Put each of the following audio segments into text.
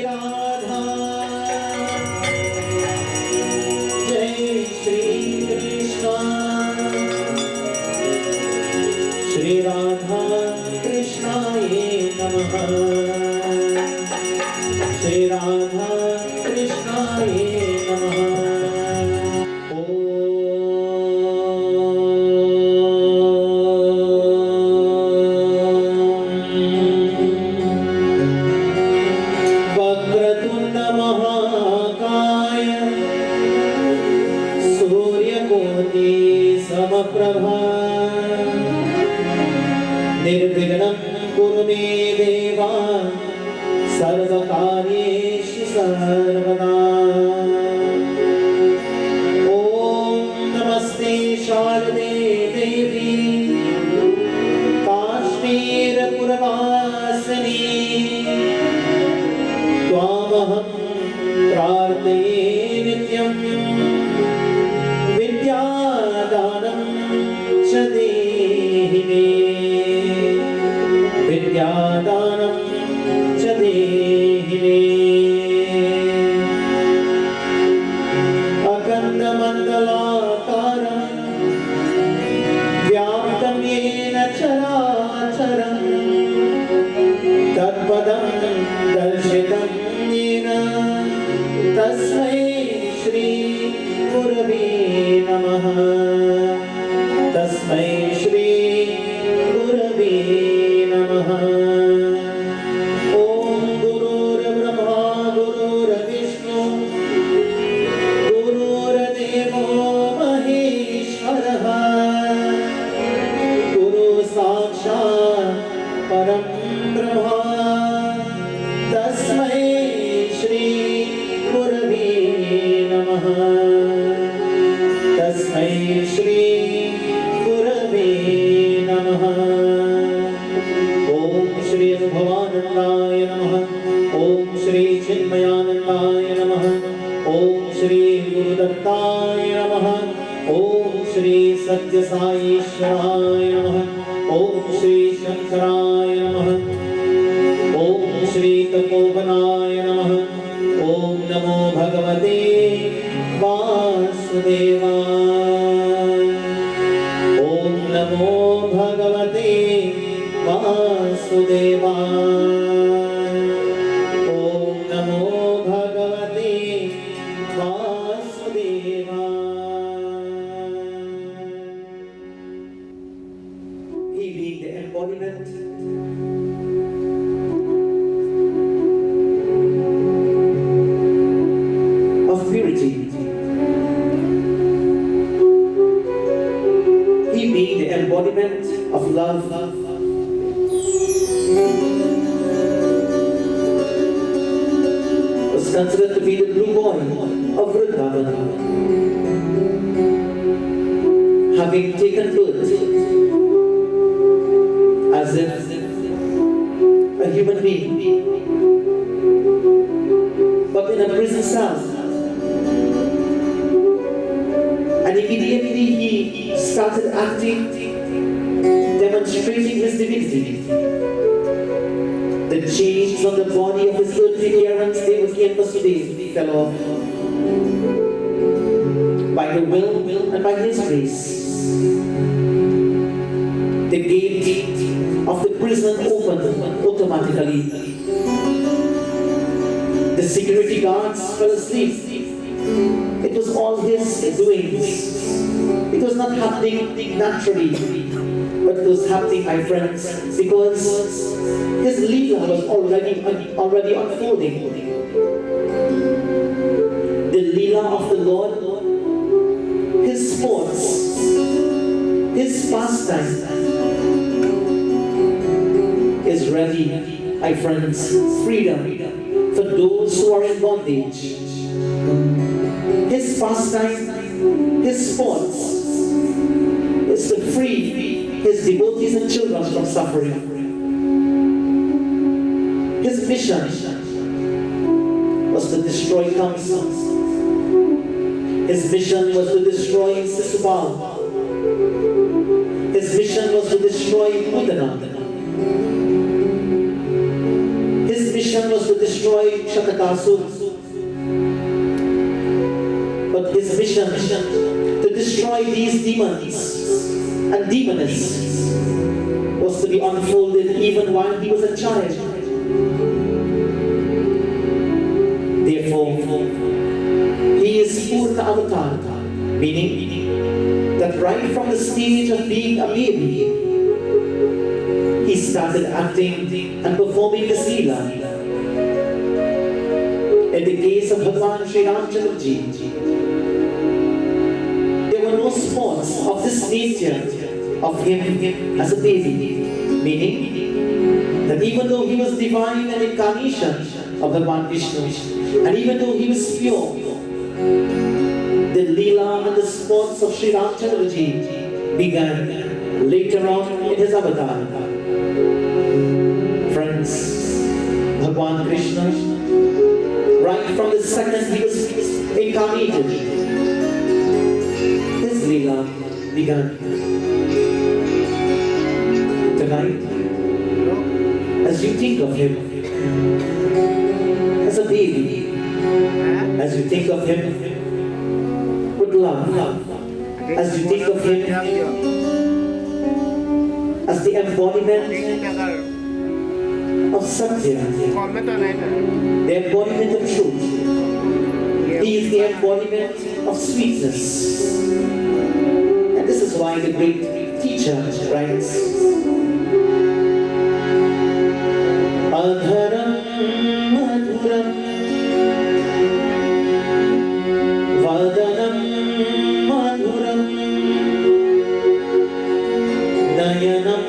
Radha, Jai Shri Krishna, Shri Radha Krishnaye Namaha, Shri Radha Krishnaye Namaha. निर्विघ्नं कुरु मे देव सर्वकार्येषु सर्वदा। ॐ नमस्ते शारदे देवी काश्मीरपुरवासिनी त्वामहं प्रार्थये नित्यं विद्यादानं च देहि मे, विद्यादानं च देहि मे। अखण्डमण्डलाकारं व्याप्तं येन चराचरं तत्पदं दर्शितं येन तस्मै श्री गुरवे नमः, तस्मै श्री गुरवे नमः। ॐ गुरुर्ब्रह्मा गुरुर्विष्णु गुरुर्देवो महेश्वरः, गुरु साक्षात् परं ब्रह्म तस्मै श्री गुरवे नमः, तस्मै श्री गुरवे नमः। ॐ श्री अनुभवानन्दाय नमः, ॐ श्री चिन्मयानन्दाय नमः, ॐ श्री गुरुदत्ताय नमः, ॐ श्री सत्यसाईश्वराय नमः, ॐ श्री शंकराय नमः, ॐ श्री तपोवनाय नमः, ॐ नमो भगवते वासुदेवाय, ॐ नमो भगवते वासुदेवाय, ॐ नमो भगवते वासुदेवाय। He being the embodiment of purity, he being the embodiment of love, was considered to be the blue boy of Vrindavan, having taken birth as if a human being, but in a prison cell. And immediately he started acting, demonstrating his divinity. The chains on the body of his earthly parents, they were yesterday fell off by the will and by his grace. The gate of the prison opened automatically. The security guards fell asleep. It was all his doings. It was not happening naturally, but it was happening, my friends, because his leela was already unfolding. The leela of the Lord, his sports, his pastime is ready, my friends. Freedom for those who are in bondage. His pastime, his sports is to free his devotees and children from suffering. His mission was to destroy Kamsa. His mission was to destroy Sisubal. His mission was to destroy Putana. His mission was to destroy Shatakasur. But his mission to destroy these demons and demonesses was to be unfolded even while he was a child. Therefore, he is Purna Avatar, meaning that right from the stage of being a baby, he started acting and performing this Leela. In the case of Bhagavan Sri Ramchandraji, there were no spots of this nature of him as a baby, meaning that even though he was divine and incarnation of Bhagavan Vishnu, and even though he was pure, the Leela and the sports of Sri Ramchandraji began later on in his avatar. Friends, Bhagavan Krishna, right from the second he was incarnated, his Leela began. Tonight, as you think of him as a baby, as you think of him with love, as you think of him as the embodiment of Satya, the embodiment of truth. He is the embodiment of sweetness. And this is why the great teacher writes, Adharam Madhuram Vadanam Madhuram Nayanam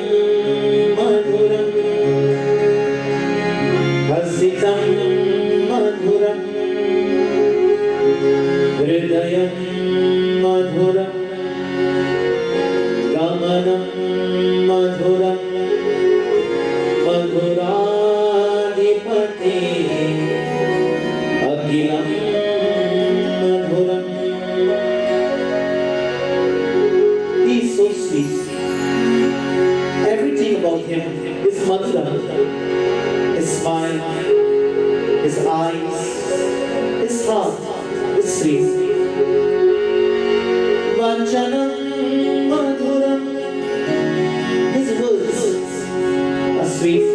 Madhuram Hasitam Madhuram Hridayam Madhuram Gamanam Madhuram Madhuradipati Agilam Madhuram. He is so sweet. Everything about him is Madhura. His smile, his eyes, his heart is sweet. Vanchanam Madhuram. His words are sweet.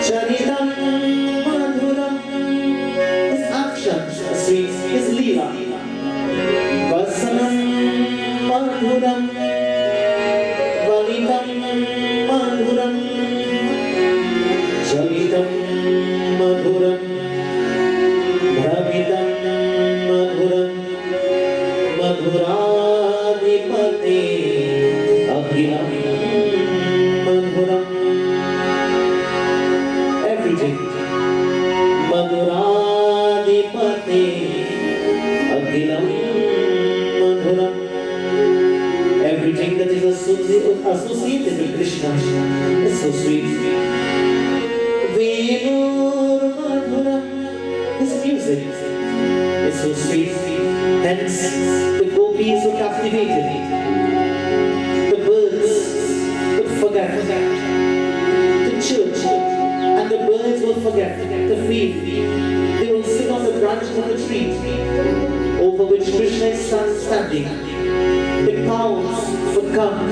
Charitam Madhuram. His actions are sweet. His Leela. Vasanam Madhuram. Valitam Madhuram. Charitam Madhuram. Bhravitam Madhuram. Madhuradipati Agilam Madhuram. Everything. Madhuradipati Agilam Madhuram. Everything that is associated with Krishna is so sweet. Venur Madhuram. His music is so sweet. Hence, the gopis were captivated. The birds would forget to church, and the birds will forget to feed. They will sit on the branch of the tree over which Krishna is standing. The cows would come,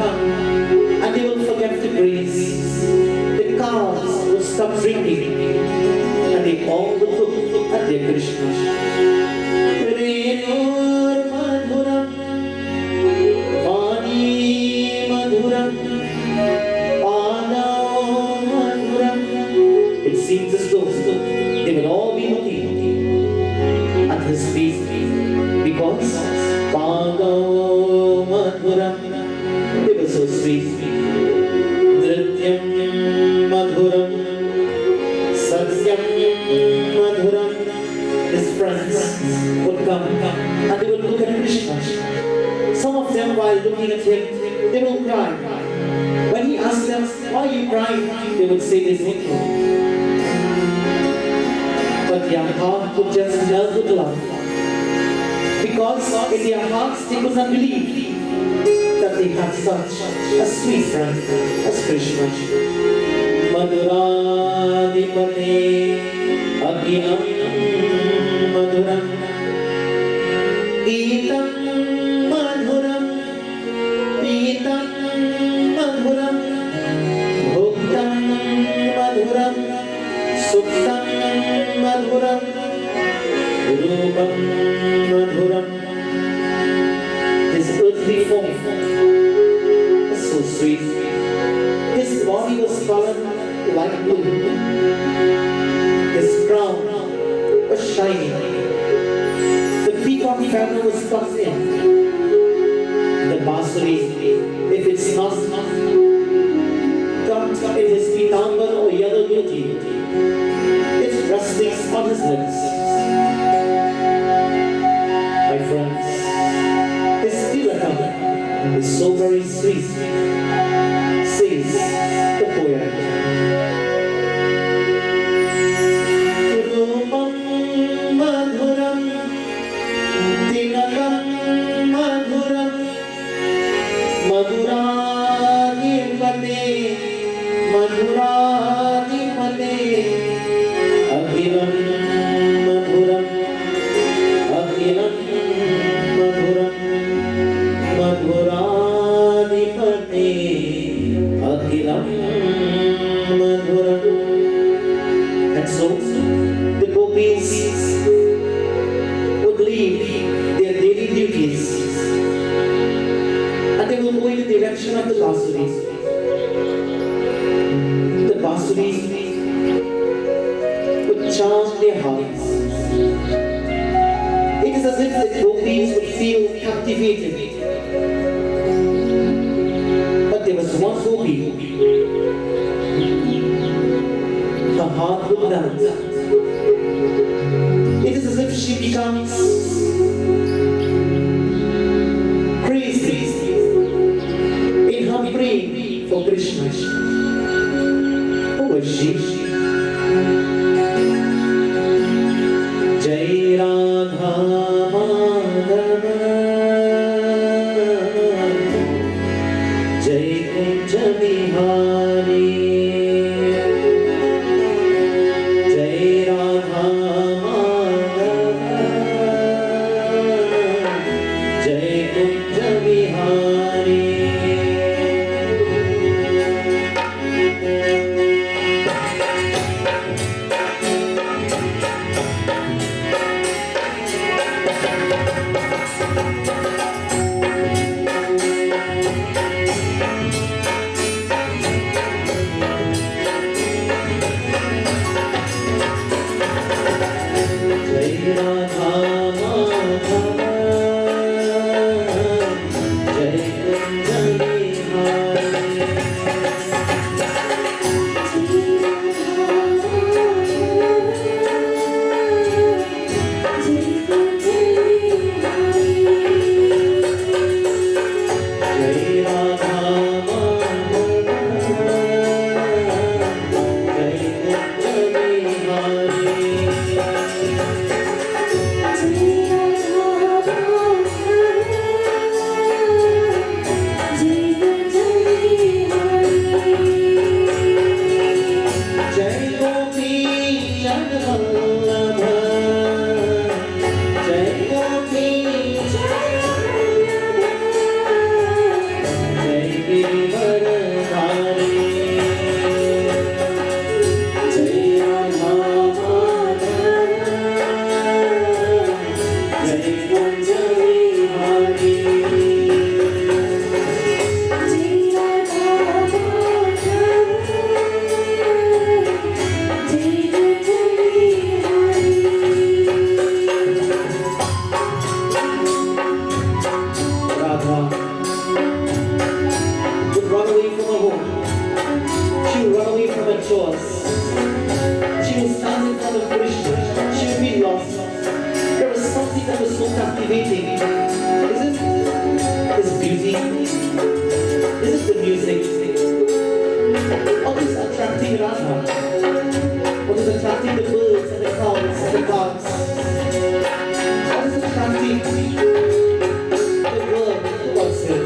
and they will forget to graze. The cows will stop drinking, and they all would look at their Krishna. Renur Madhuram, Vani Madhuram, Padav Madhuram. It seems as though they will all be looking at his feet because Padav Madhuram, they were so sweet. Nrityam Madhuram, Satyam Madhuram. His friends would come and they would look at Krishna. Some of them, while looking at him, they will cry. When he asked them, why are you crying? They would say this with him. But their heart would just melt with love. Because in their hearts they could not believe that they had such a sweet friend as Krishna. Madhuradipati अखिलं मधुरं गीतं मधुरं पीतं मधुरं भुक्तं मधुरं सुप्तं मधुरं रूपं मधुरं. His earthly form was so sweet. His body was colored like blue. His crown was shining. The peacock feather was tucked in. The basuri, if it's not tucked in his pitambar or yellow beauty, it's resting on his lips. My friends, his tilakam is so very sweet, says the poet. Rupam madhuram, tilakam madhuram, madhuradipate, madhuradipate, akhilam madhuram, akhilam madhuram, madhuradipate, akhilam madhuram. And so the gopis would leave their daily duties and they will go in the direction of the basuris. The basuris would charge their hearts. It is as if the gopis would feel captivated. But there was one gopi, her heart would melt. It is as if she becomes crazy in her praying for Krishna. Who was she? Jai Radha Madhava Jai Kunja Bihari Jai Radha Madhava Jai Kunja Bihari. Jai Radha Madhava Jai Kunja Bihari. Jai Radha Madhava Jai Kunja Bihari. Jai Gopi Jagvallabha Jai Gopi Jai Giridharadhari Jai Radha Madhava Jai Kunja Bihari. Radha would run away from her home. She would run away from her chores. She would stand in front of Krishna. She would be lost. There was something that was so captivating. Is it his beauty? Is it the music? What is attracting Radha? What is attracting the birds and the clouds and the gods? What is attracting the world towards him?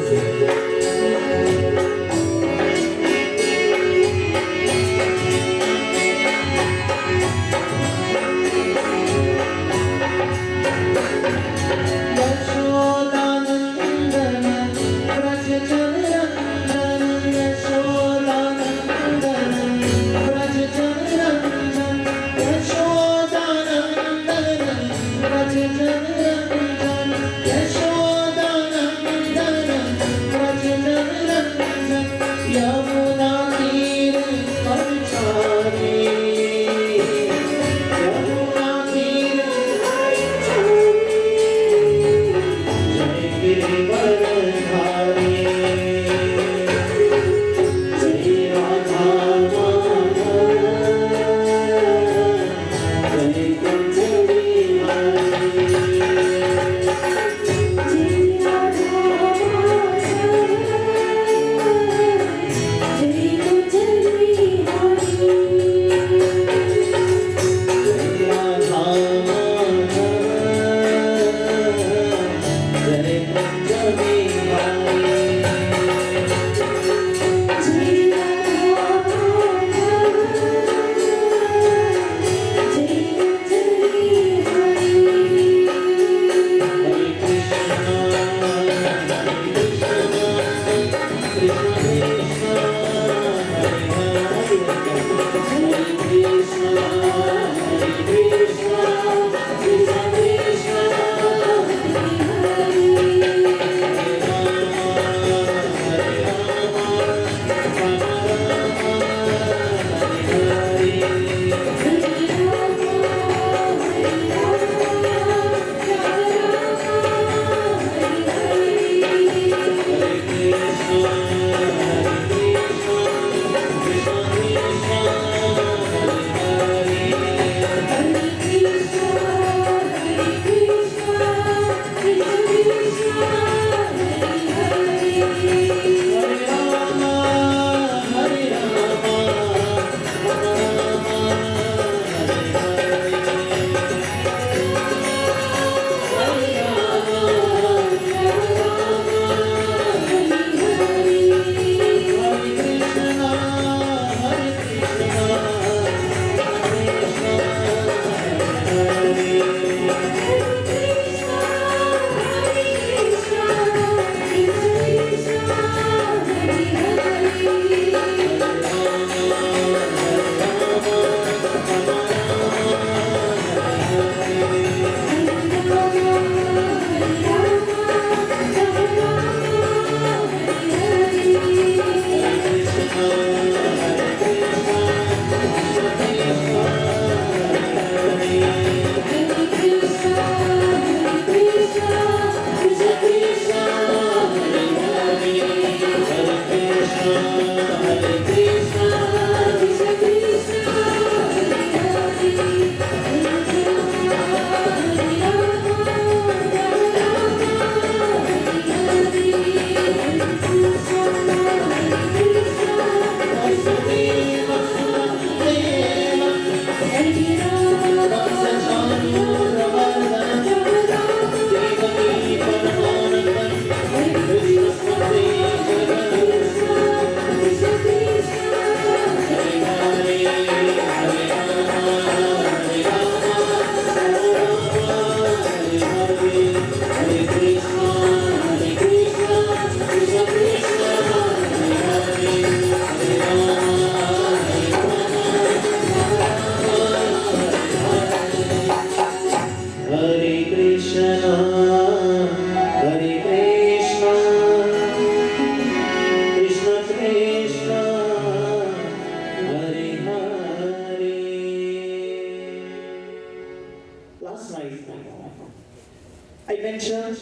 I mentioned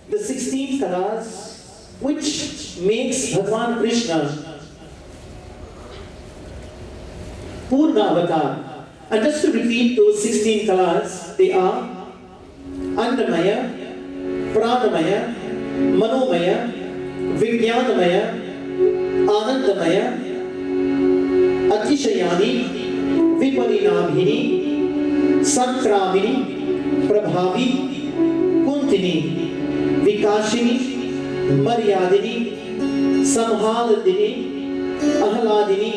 the 16 colors which makes Bhagavan Krishna Purna Avatar. And just to repeat those 16 colors, they are Annamaya, Pranamaya, Manomaya, Vijnanamaya, Anandamaya, Atishayani, Viparinabhini, Sankramini, Prabhavi, Kuntini, Vikashini, Maryadini, Samhaladini, Ahladini,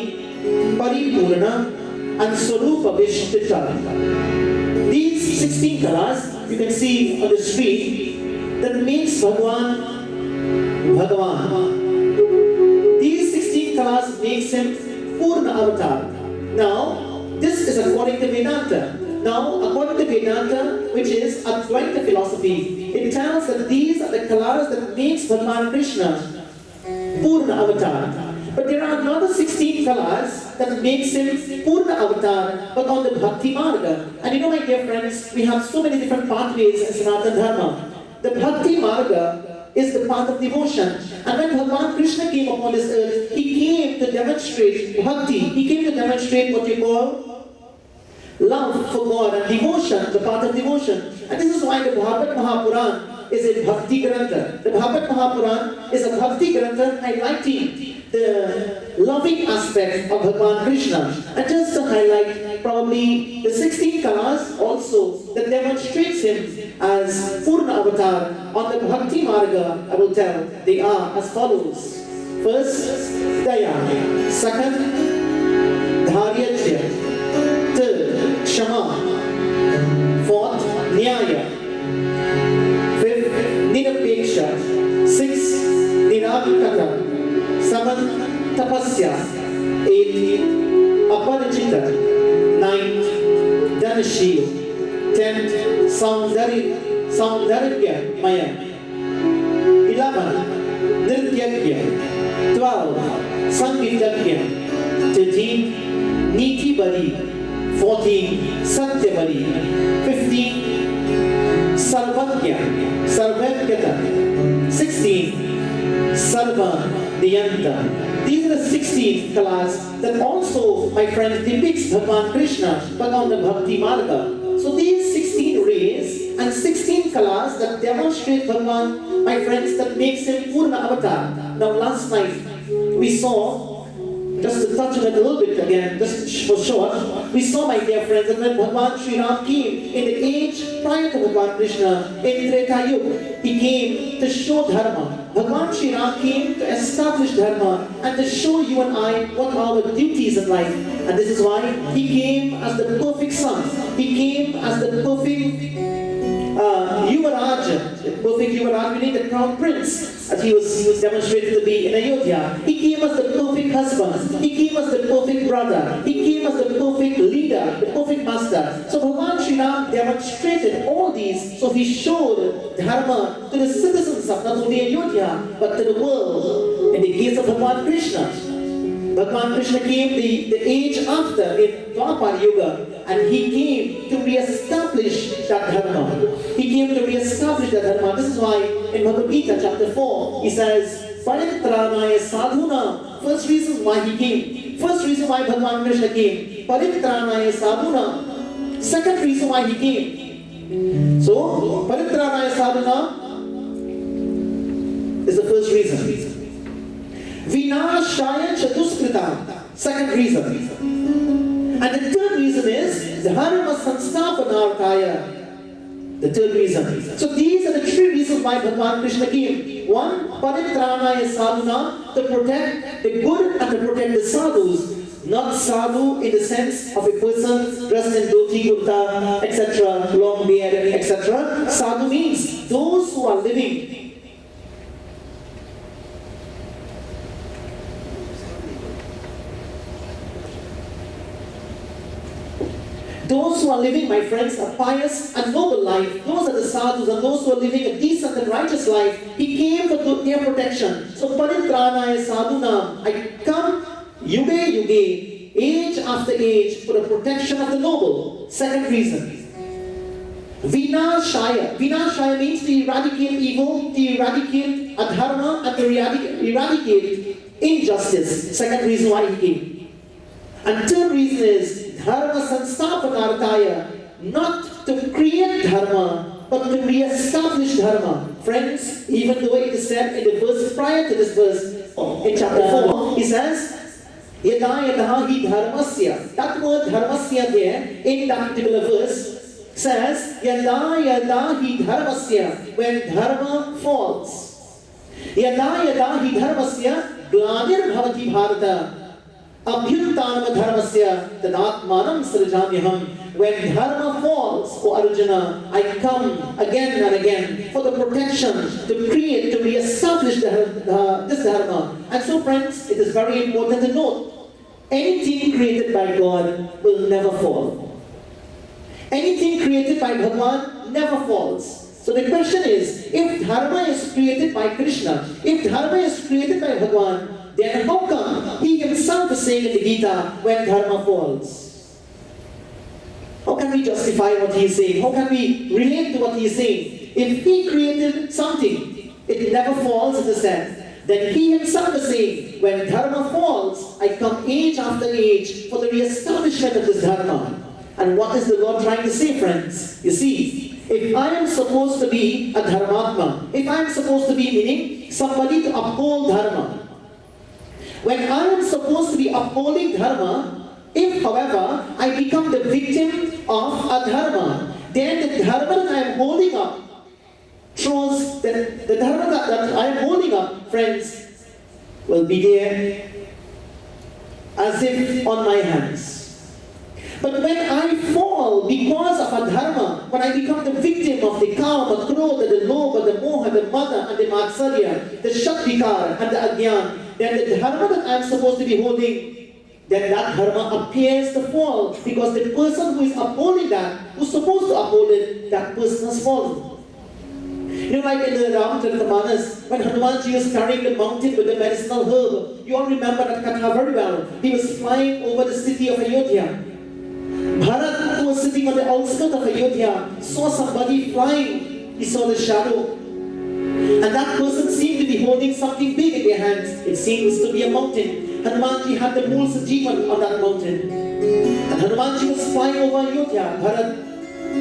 Paripurna, and Swarupa Vishtita. These 16 colors you can see on the street that makes Bhagavan. These 16 colors makes him Purna Avatar. Now, this is according to Vedanta. Now, according to Vedanta, which is Advaita philosophy, it tells that these are the colors that makes Bhagavan Krishna Purna Avatar. But there are another 16 colors that makes him Purna Avatar, but on the Bhakti Marga. And you know, my dear friends, we have so many different pathways in Sanatana Dharma. The Bhakti Marga is the path of devotion. And when Bhagavan Krishna came upon this earth, he came to demonstrate Bhakti. He came to demonstrate what you call love for God and devotion, the path of devotion. And this is why the Bhagavad Mahapuran is a Bhakti Grantha. The Bhagavad Mahapuran is a Bhakti Grantha highlighting the loving aspect of Bhagavan Krishna. And just to highlight probably the 16 colors also that demonstrates him as Purna Avatar on the Bhakti Marga, I will tell, they are as follows. First, Daya. Second, Dharyajya. Third, Kshama. Fourth, Nyaya. Fifth, Nirapeksha. Sixth, Niravikata. Seventh, Tapasya. Eighth, Aparijita. Ninth, Dhanashil. Tenth, Saundarya Maya. 11, Nityagya. 12, Sangitagya. 13, Niti Bari. 14, Satyabari. 15, Sarvakyata. 16, Sarva Dhyanta. These are the 16 colors that also, my friends, depicts Bhagavan Krishna, but on the Bhakti Marga. So these 16 rays and 16 colors that demonstrate Bhagavan, my friends, that makes him Purna Avatar. Now last night we saw, just to touch on it a little bit again, just for short, we saw, my dear friends, that when Bhagavan Sri Ram came in the age prior to Bhagavan Krishna, in Treta Yuga, he came to show Dharma. Bhagavan Sri Ram came to establish Dharma and to show you and I what are our duties in life. And this is why he came as the perfect son. He came as the perfect Yuvaraj, the perfect Yuvaraj, meaning the crown prince, as he was demonstrated to be in Ayodhya. He came as the perfect husband. He came as the perfect brother. He came as the perfect leader, the perfect master. So Bhagavan Sri Ram demonstrated all these. So he showed Dharma to the citizens of not only Ayodhya, but to the world. In the case of Bhagavan Krishna, Bhagavan Krishna came the age after, in Dwapar Yuga, and he came to re-establish that Dharma. He came to re-establish that Dharma. This is why in Bhagavad Gita chapter 4, he says, Paritranaya sadhuna. First reason why he came. First reason why Bhagavan Krishna came. Paritranaya sadhuna. Second reason why he came. So, Paritranaya sadhuna is the first reason. Vinashaya chatuskrita. Second reason. And the third reason is Dharma sansthapanarthaya. The third reason. So these are the three reasons why Bhagavan Krishna came. One, Paritranaya sadhuna, to protect the good and to protect the sadhus. Not sadhu in the sense of a person dressed in dhoti, kurta, etc., long beard, etc. Sadhu means those who are living. Those who are living, my friends, a pious and noble life, those are the sadhus, and those who are living a decent and righteous life, he came for their protection. So, Paritranaya sadhuna, I come, yuge yuge, age after age, for the protection of the noble. Second reason. Vinashaya. Vinashaya means to eradicate evil, to eradicate adharma, and to eradicate injustice. Second reason why he came. And third reason is dharma sansthapanarthaya, not to create dharma, but to re-establish dharma. Friends, even though it is said in the verse prior to this verse, in chapter 4, he says, Yada yadaha hi dharmasya. That word dharmasya there, in that particular verse, says, Yada yada hi dharmasya, when dharma falls. Yada yada hi dharmasya, glanir bhavati bharata, abhyutanam dharmasya, tadatmanam srijanyaham. When dharma falls, O Arjuna, I come again and again for the protection, to create, to re-establish this dharma. And so friends, it is very important to note, anything created by God will never fall. Anything created by Bhagavan never falls. So the question is, if dharma is created by Krishna, if dharma is created by Bhagavan, then how come he himself is saying in the Gita, when dharma falls? How can we justify what he is saying? How can we relate to what he is saying? If he created something, it never falls, it is said. Then he himself is saying, when dharma falls, I come age after age for the re-establishment of this dharma. And what is the Lord trying to say, friends? You see, if I am supposed to be a dharmatma, if I am supposed to be, meaning somebody to uphold dharma, when I am supposed to be upholding dharma, if, however, I become the victim of adharma, then the dharma that I am holding up throws, the dharma that I am holding up, friends, will be there as if on my hands. But when I fall because of adharma, when I become the victim of the kama, the krodha, the lobha, the moha, the mada, and the matsarya, the shaktikara, and the agyan, then the dharma that I am supposed to be holding, then that dharma appears to fall, because the person who is upholding that, who's supposed to uphold it, that person has fallen. You know, like in the Ramacharita, when Hanumanji was carrying the mountain with the medicinal herb, you all remember that katha very well. He was flying over the city of Ayodhya. Bharat, who was sitting on the outskirts of Ayodhya, saw somebody flying. He saw the shadow. And that person seemed to be holding something big in their hands. It seems to be a mountain. Hanumanji had the Mool Sajivan on that mountain. And Hanumanji was flying over Ayodhya. Bharat,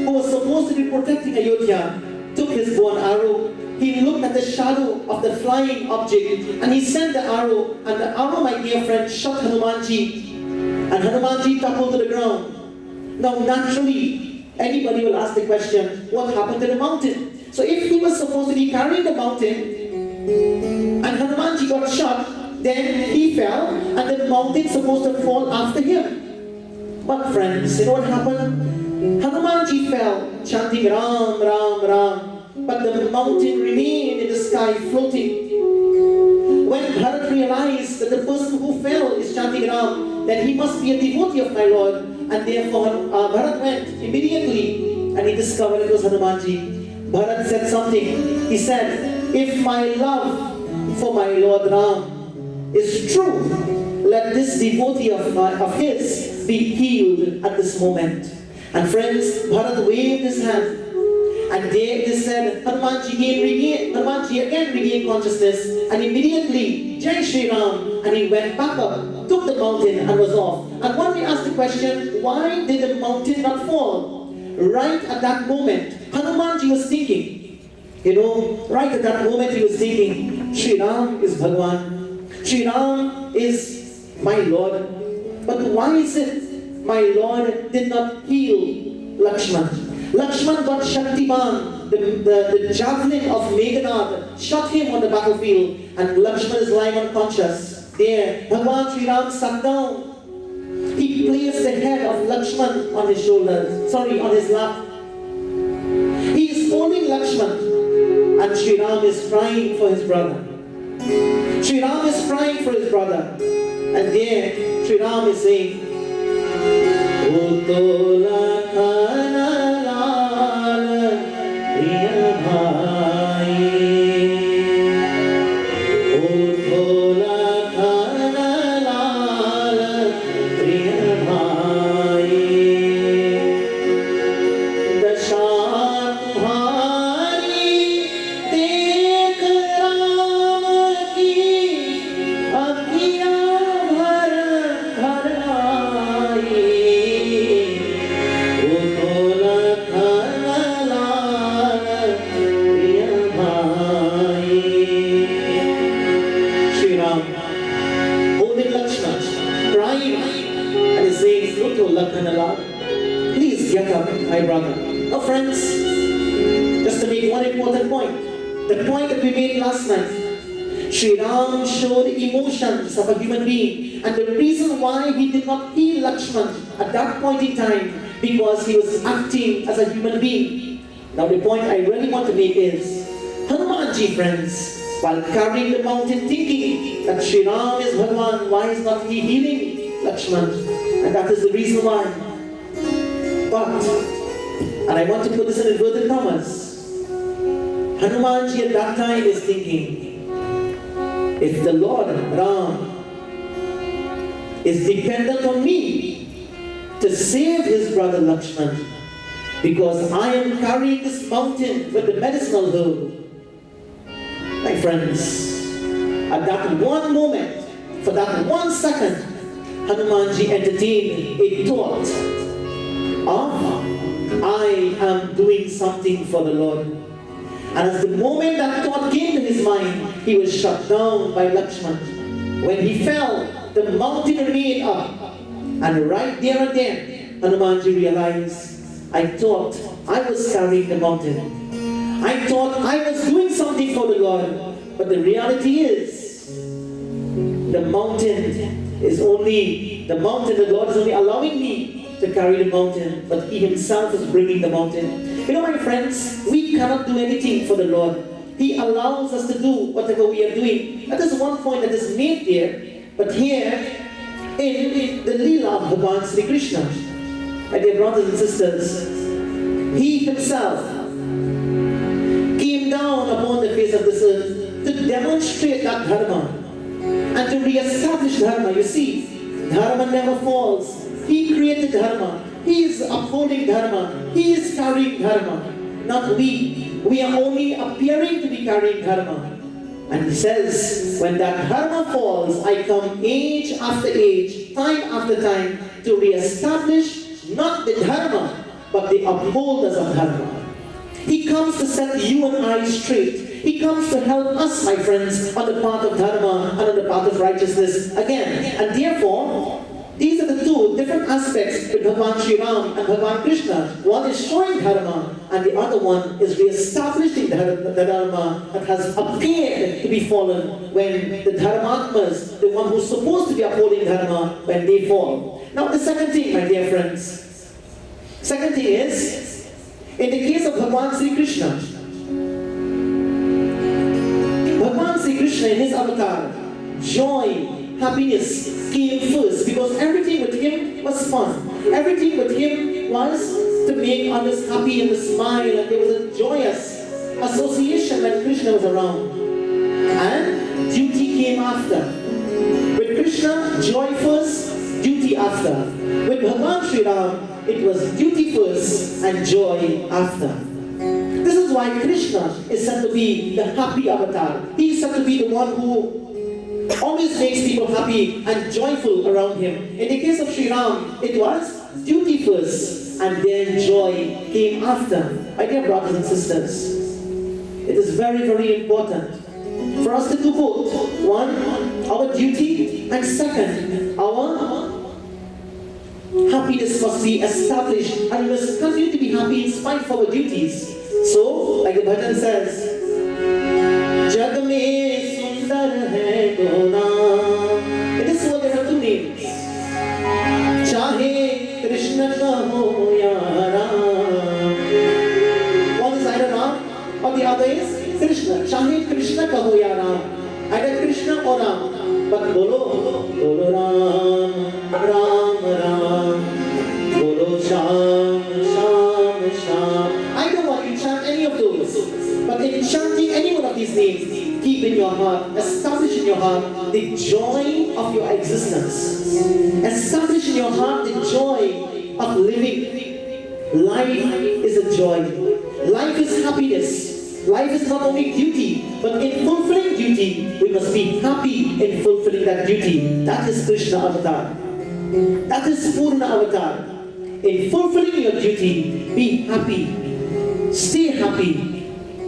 who was supposed to be protecting Ayodhya, took his bow and arrow. He looked at the shadow of the flying object and he sent the arrow. And the arrow, my dear friend, shot Hanumanji. And Hanumanji toppled to the ground. Now naturally, anybody will ask the question, what happened to the mountain? So if he was supposed to be carrying the mountain and Hanumanji got shot, then he fell and the mountain supposed to fall after him. But friends, you know what happened? Hanumanji fell chanting Ram, Ram, Ram, but the mountain remained in the sky floating. When Bharat realized that the person who fell is chanting Ram, then he must be a devotee of my Lord, and therefore Bharat went immediately and he discovered it was Hanumanji. Bharat said something. He said, if my love for my Lord Ram is true, let this devotee of his be healed at this moment. And friends, Bharat waved his hand. And there it is said, Hanumanji again regained consciousness. And immediately, Jai Shri Ram, and he went back up, took the mountain and was off. And when we ask the question, why did the mountain not fall? Right at that moment, Hanumanji was thinking, right at that moment he was thinking, Shri Ram is Bhagavan, Shri Ram is my Lord. But why is it my Lord did not heal Lakshman? Lakshman got Shaktiman, the javelin of Meghnad, shot him on the battlefield, and Lakshman is lying unconscious. There, Bhagavan Shri Ram sat down. He placed the head of Lakshman on his shoulders, on his lap. He is holding Lakshman, and Shri Ram is crying for his brother. Shri Ram is crying for his brother. And there, Shri Ram is saying, Utola Kana Lal Priya Bhai, Utola Kana Lal Priya Bhai, Dasha get up, my brother. Now friends, just to make one important point, the point that we made last night, Sri Ram showed emotions of a human being, and the reason why he did not heal Lakshman at that point in time, because he was acting as a human being. Now the point I really want to make is, Hanumanji, friends, while carrying the mountain thinking that Sri Ram is Bhagavan, why is not he healing Lakshman? And that is the reason why. But, and I want to put this in inverted commas, Hanumanji at that time is thinking, if the Lord Ram is dependent on me to save his brother Lakshman, because I am carrying this mountain with the medicinal herb, my friends, at that one moment, for that 1 second, Hanumanji entertained a thought of, I am doing something for the Lord. And as the moment that thought came to his mind, he was shut down by Lakshman. When he fell, the mountain remained up. And right there and then, Hanumanji realized, I thought I was carrying the mountain. I thought I was doing something for the Lord. But the reality is, the mountain, the Lord is only allowing me to carry the mountain, but he himself is bringing the mountain. You know, my friends, we cannot do anything for the Lord. He allows us to do whatever we are doing. That is one point that is made there. But here, in the Leela of Bhagavan Sri Krishna, my dear brothers and sisters, he himself came down upon the face of this earth to demonstrate that dharma and to re-establish dharma. You see, dharma never falls. He created dharma. He is upholding dharma. He is carrying dharma. Not we. We are only appearing to be carrying dharma. And he says, when that dharma falls, I come age after age, time after time, to re-establish not the dharma, but the upholders of dharma. He comes to set you and I straight. He comes to help us, my friends, on the path of dharma and on the path of righteousness again. And therefore, these are the two different aspects with Bhagavan Sri Ram and Bhagavan Krishna. One is showing dharma, and the other one is re-establishing the dharma that has appeared to be fallen when the dharmatmas, the one who's supposed to be upholding dharma, when they fall. Now the second thing, my dear friends, second thing is, in the case of Bhagavan Sri Krishna, Bhagavan Sri Krishna in his avatar, joy, happiness came first, because everything with him was fun. Everything with him was to make others happy and to smile, and there was a joyous association when Krishna was around. And duty came after. With Krishna, joy first, duty after. With Bhagavan Sri Ram, it was duty first and joy after. This is why Krishna is said to be the happy avatar. He is said to be the one who always makes people happy and joyful around him. In the case of Sri Ram, it was duty first and then joy came after. My dear brothers and sisters, it is very, very important for us to do both. One, our duty, and second, our happiness must be established, and we must continue to be happy in spite of our duties. So, like the bhajan says, Jag mein sundar hai do naam. In this world there are two names. Chahe Krishna kaho ya Ram. One is either Ram or the other is Krishna. Chahe Krishna kaho ya Ram. Either Krishna or Ram. But bolo Ram, Ram Ram. Bolo Sham, Sham, Sham. I don't want to chant any of those. But in chanting any one of these names, keep in your heart, establish in your heart the joy of your existence. Establish in your heart the joy of living. Life is a joy. Life is happiness. Life is not only duty, but in fulfilling duty, we must be happy in fulfilling that duty. That is Krishna Avatar. That is Purna Avatar. In fulfilling your duty, be happy. Stay happy.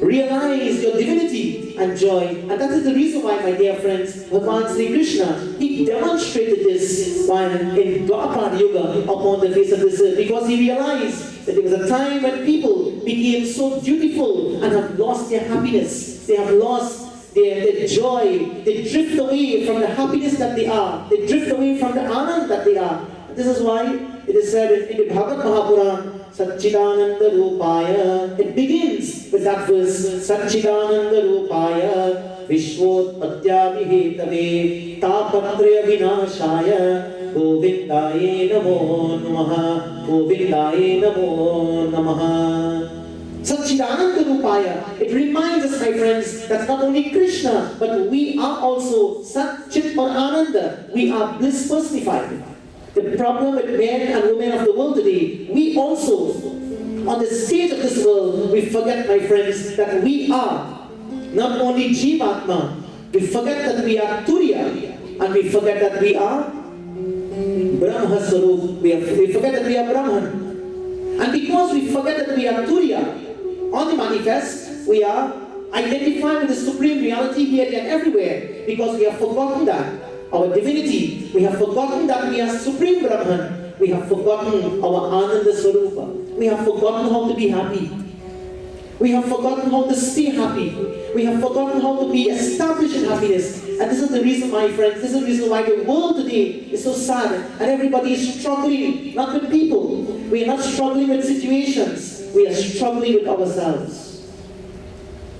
Realize your divinity and joy. And that is the reason why, my dear friends, Bhagavan Sri Krishna, he demonstrated this while in Dwapar Yuga upon the face of this earth, because he realized that there was a time when people became so dutiful and have lost their happiness. They have lost their joy. They drift away from the happiness that they are. They drift away from the anand that they are. This is why it is said in the Bhagavad Mahapuran, Satchidananda Rupaya. It begins with that verse, Satchidananda Rupaya, Vishwotpatya Vihetave, Tapatraya Vinashaya, Govindaye Namo Namaha, Govindaye Namo Namaha. Satchidananda Rupaya. It reminds us, my friends, that not only Krishna, but we are also Sat Chit or Ananda. We are bliss personified. The problem with men and women of the world today, we also, on the stage of this world, we forget, my friends, that we are not only Jivatma, we forget that we are Turiya, and we forget that we are Brahma Swarup. We forget that we are Brahman. And because we forget that we are Turiya, on the manifest, we are identified with the Supreme Reality here and everywhere, because we have forgotten that. Our divinity, we have forgotten that we are Supreme Brahman. We have forgotten our Ananda Swarupa. We have forgotten how to be happy. We have forgotten how to stay happy. We have forgotten how to be established in happiness. And this is the reason, my friends, this is the reason why the world today is so sad and everybody is struggling, not with people. We are not struggling with situations. We are struggling with ourselves.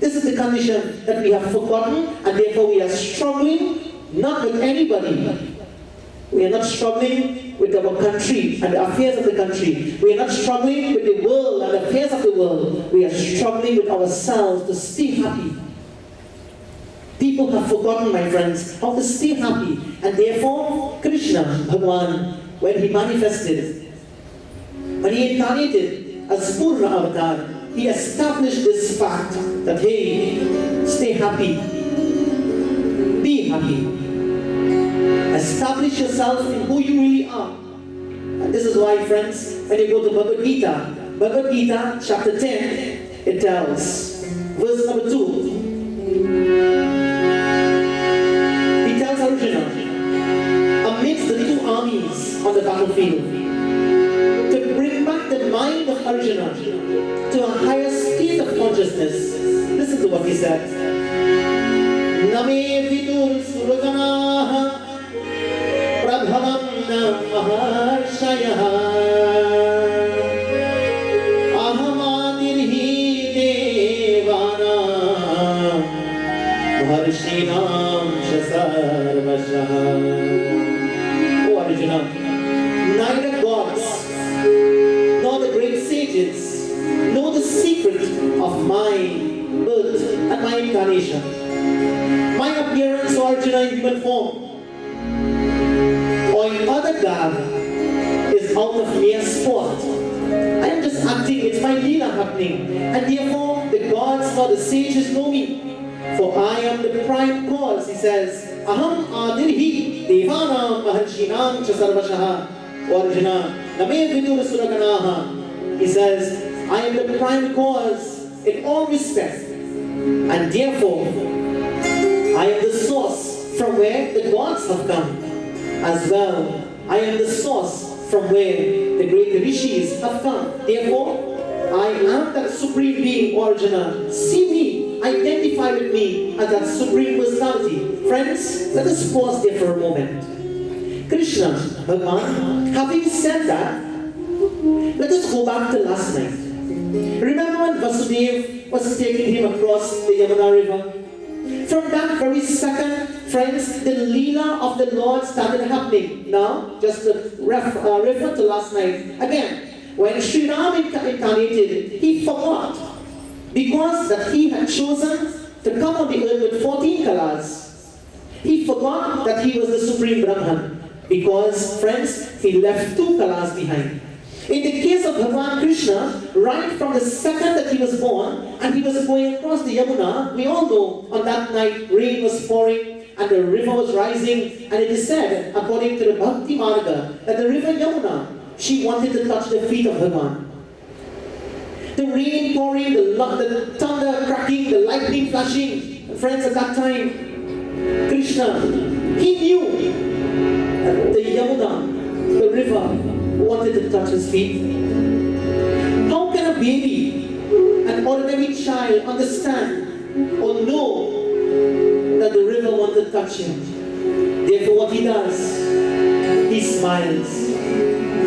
This is the condition that we have forgotten, and therefore we are struggling not with anybody. We are not struggling with our country and the affairs of the country. We are not struggling with the world and the affairs of the world. We are struggling with ourselves to stay happy. People have forgotten, my friends, how to stay happy. And therefore, Krishna, Bhagavan, when he manifested, when he incarnated as Purna Avatar, he established this fact that, hey, stay happy. Be happy. Establish yourself in who you really are. And this is why, friends, when you go to Bhagavad Gita chapter 10, it tells, verse number 2, he tells Arjuna, amidst the two armies on the battlefield, to bring back the mind of Arjuna to a higher state of consciousness. Listen to what he said. Name vidur suraganaha prabhavam maharshayah ahamadirhi devana maharshinam shasarvashah. Oh Arjuna, neither gods nor the great sages know the secret of my birth and my incarnation. My appearance, O Arjuna, in human form or in other garb is out of mere sport. I am just acting, it's my leela happening. And therefore, the gods or the sages know me. For I am the prime cause, he says. Aham adirhi devanam maharshinam cha sarvashaha. O Arjuna, name vidur suraganaha. He says, I am the prime cause in all respects. And therefore, I am the source from where the gods have come. As well, I am the source from where the great rishis have come. Therefore, I am that supreme being, Arjuna. See me, identify with me as that supreme personality. Friends, let us pause there for a moment. Krishna, Bhagavan, having said that, let us go back to last night. Remember when Vasudeva was taking him across the Yamuna river? From that very second, friends, the Leela of the Lord started happening. Now, just to refer to last night. Again, when Sri Ram incarnated, he forgot. Because that he had chosen to come on the earth with 14 kalas. He forgot that he was the Supreme Brahman. Because, friends, he left 2 kalas behind. In the case of Bhagavan Krishna, right from the second that he was born, and he was going across the Yamuna, we all know on that night rain was pouring and the river was rising, and it is said, according to the Bhakti Marga, that the river Yamuna, she wanted to touch the feet of Bhagavan. The rain pouring, the thunder cracking, the lightning flashing. Friends, at that time, Krishna, he knew that the Yamuna, the river, wanted to touch his feet. baby, an ordinary child, understand or know that the river wanted to touch him. Therefore, what he does, he smiles.